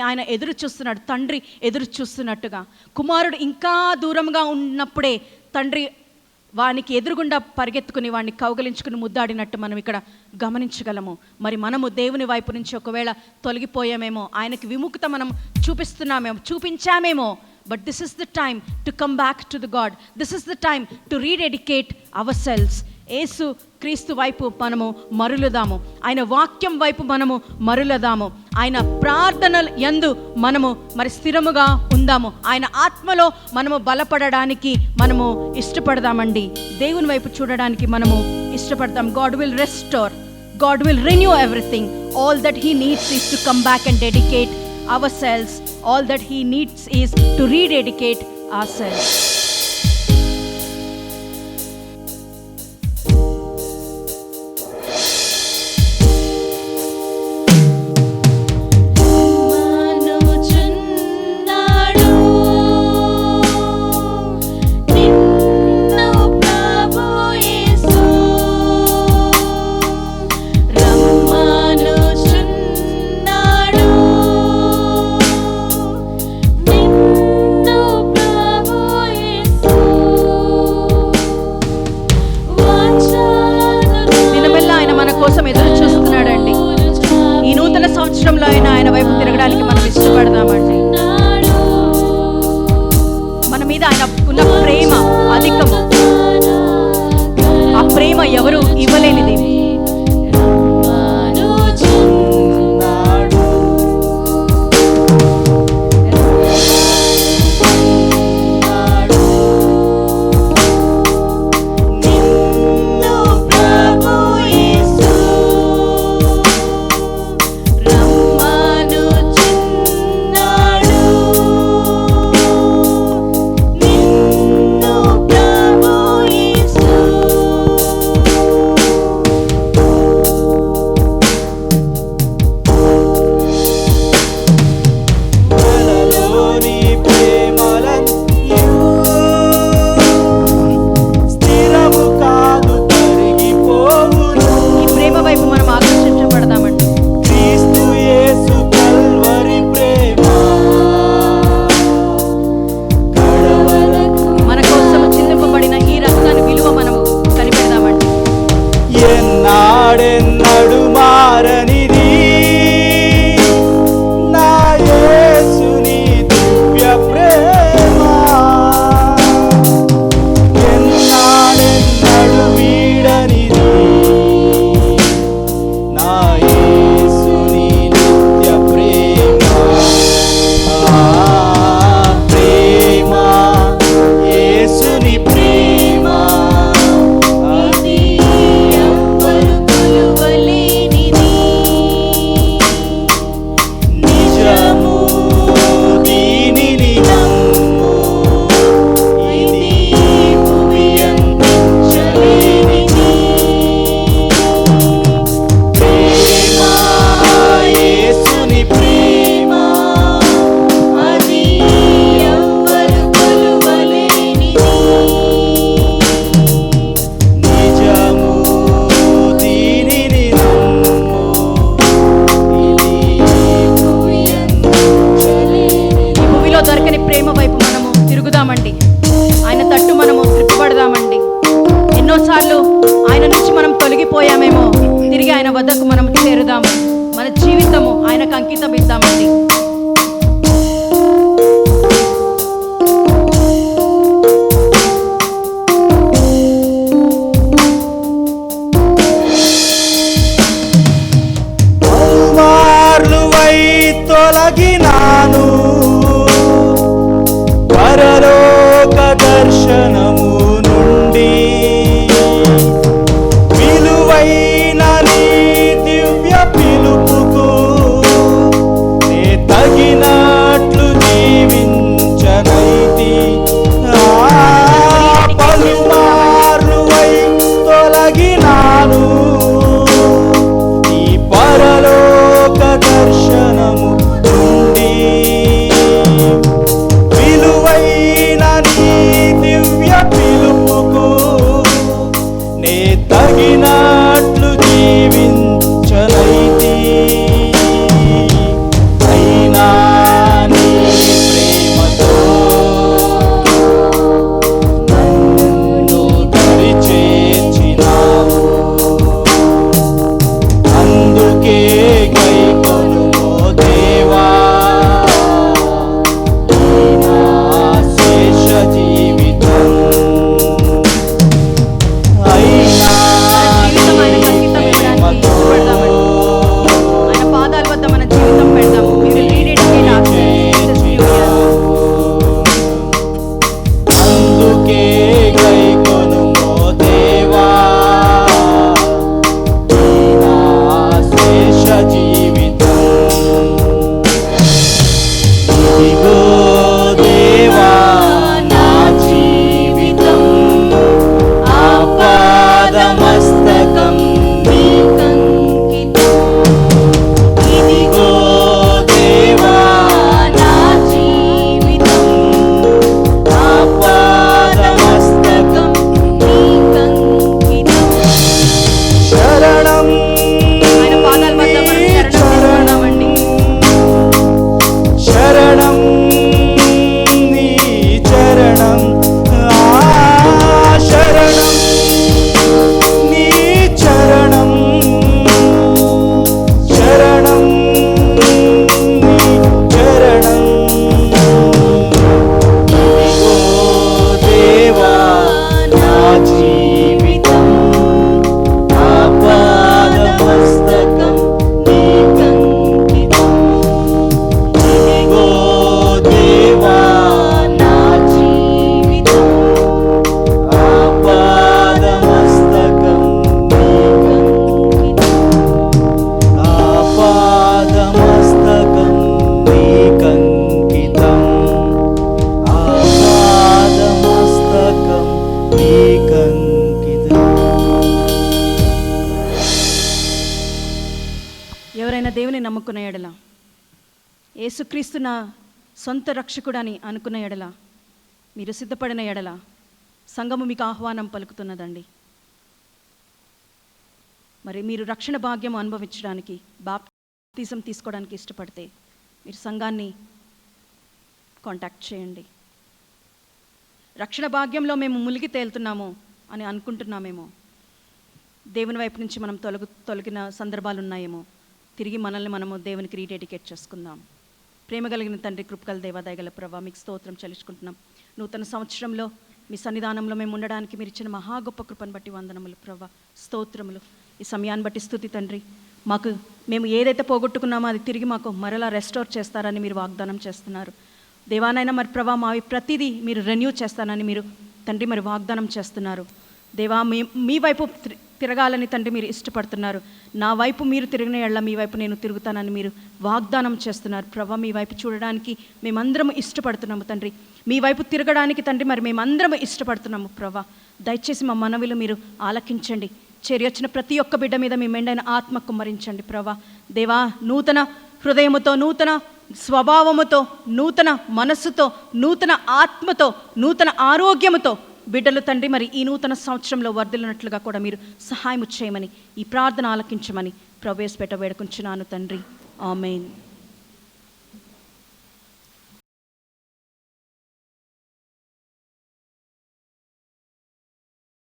ఆయన ఎదురు చూస్తున్నాడు. తండ్రి ఎదురు చూస్తున్నట్టుగా, కుమారుడు ఇంకా దూరంగా ఉన్నప్పుడే తండ్రి వానికి ఎదురుగుండా పరిగెత్తుకుని వాడిని కౌగలించుకుని ముద్దాడినట్టు మనం ఇక్కడ గమనించగలము. మరి మనము దేవుని వైపు నుంచి ఒకవేళ తొలగిపోయామేమో, ఆయనకి విముఖత మనం చూపించామేమో. But this is the time to come back to the God. This is the time to rededicate ourselves. యేసు క్రీస్తు వైపు మనము మరులుదాము, ఆయన వాక్యం వైపు మనము మరులుదాము, ఆయన ప్రార్థనల యందు మనము మరి స్థిరముగా ఉందాము, ఆయన ఆత్మలో మనము బలపడడానికి మనము ఇష్టపడదామండి. దేవుని వైపు చూడడానికి మనము ఇష్టపడతాం. God will restore, God will renew everything. All that He needs is to come back and dedicate ourselves. All that He needs is to rededicate ourselves. ఆయన వైపు తిరగడానికి మనం ఇష్టపడదామండి. మన మీద ఆయన ఉన్న ప్రేమ అధికము, ఆ ప్రేమ ఎవరు ఇవ్వలేనిది. వద్దకు మనం చేరుదాము. మన జీవితము ఆయనకు అంకితం ఇద్దామండి. తొలగినాను పరలోక దర్శనము నుండి విలువైన నీ దివ్య పిలుపుకు తగినట్లు జీవించనైతి, అయినా నీ ప్రేమతో నన్ను దరి చేర్చినావు. అందుకే గైకొనుమో దేవా ఈ నా శేష జీవితం. అయినా నీ ప్రేమతో ఆయన పాదాల వద్ద మన జీవితం పెడదాము. We will rededicate our lives this new year. అందుకే గైకొనుమో దేవా ఈ నా శేష జీవితం. ఇదిగో దేవా నా జీవితం, ఆపాదమస్తకం నీకంకితం. ఇదిగో దేవా నా జీవితం, ఆపాదమస్తకం నీకంకితం. శరణం ఆయన పాదాల వద్ద మనం శరణం శరణం నీ చరణం, శరణం నీ చరణం, శరణం నీ చరణం. ఇదిగో దేవా నా జీవితం, ఆపాదమస్తకం నీకంకితం. ఇదిగో దేవా నా జీవితం, ఆపాదమస్తకం నీకంకితం. ఆపాదమస్తకం నీకంకితం, ఆపాదమస్తకం నీకంకితం. ఎవరైనా దేవుని నమ్ముకున్న ఎడల, యేసుక్రీస్తు నా సొంత రక్షకుడని అనుకున్న ఎడల, మీరు సిద్ధపడిన ఎడల సంఘము మీకు ఆహ్వానం పలుకుతున్నదండి. మరి మీరు రక్షణ భాగ్యం అనుభవించడానికి, బాప్తిజం తీసుకోవడానికి ఇష్టపడితే మీరు సంఘాన్ని కాంటాక్ట్ చేయండి. రక్షణ భాగ్యంలో మేము మునిగి తేలుతున్నాము అని అనుకుంటున్నామేమో, దేవుని వైపు నుంచి మనం తొలగిన సందర్భాలు ఉన్నాయేమో, తిరిగి మనల్ని మనము దేవునికి రీడెడికేట్ చేసుకుందాం. ప్రేమ కలిగిన తండ్రి, కృపగల దేవా, దయగల ప్రభా, మీకు స్తోత్రం చెల్లించుకుంటున్నాం. నూతన సంవత్సరంలో మీ సన్నిధానంలో మేము ఉండడానికి మీరు ఇచ్చిన మహా గొప్ప కృపను బట్టి వందనములు ప్రభా, స్తోత్రములు. ఈ సమయాన్ని బట్టి స్తుతి తండ్రి. మేము ఏదైతే పోగొట్టుకున్నామో అది తిరిగి మాకు మరలా రెస్టోర్ చేస్తారని మీరు వాగ్దానం చేస్తున్నారు. దేవానైనా మరి ప్రభా, మావి ప్రతిదీ మీరు రెన్యూ చేస్తానని మీరు తండ్రి మరి వాగ్దానం చేస్తున్నారు. దేవా, మీ వైపు తిరగాలని తండ్రి మీరు ఇష్టపడుతున్నారు. నా వైపు మీరు తిరిగిన ఎళ్ళ మీ వైపు నేను తిరుగుతానని మీరు వాగ్దానం చేస్తున్నారు. ప్రభా, మీ వైపు చూడడానికి మేమందరం ఇష్టపడుతున్నాము తండ్రి. మీ వైపు తిరగడానికి తండ్రి మరి మేమందరం ఇష్టపడుతున్నాము. ప్రభా, దయచేసి మా మనవిలు మీరు ఆలకించండి. చేరియొచ్చిన ప్రతి ఒక్క బిడ్డ మీద మీ మెండైన ఆత్మ కుమ్మరించండి. ప్రభా దేవా, నూతన హృదయముతో, నూతన స్వభావముతో, నూతన మనస్సుతో, నూతన ఆత్మతో, నూతన ఆరోగ్యముతో బిడ్డలు తండ్రి మరి ఈ నూతన సంవత్సరంలో వర్ధిల్లినట్లుగా కూడా మీరు సహాయం చేయమని, ఈ ప్రార్థన ఆలకించమని ప్రభుయేసు పేట వేడుకుంటున్నాను తండ్రి. ఆమేన్.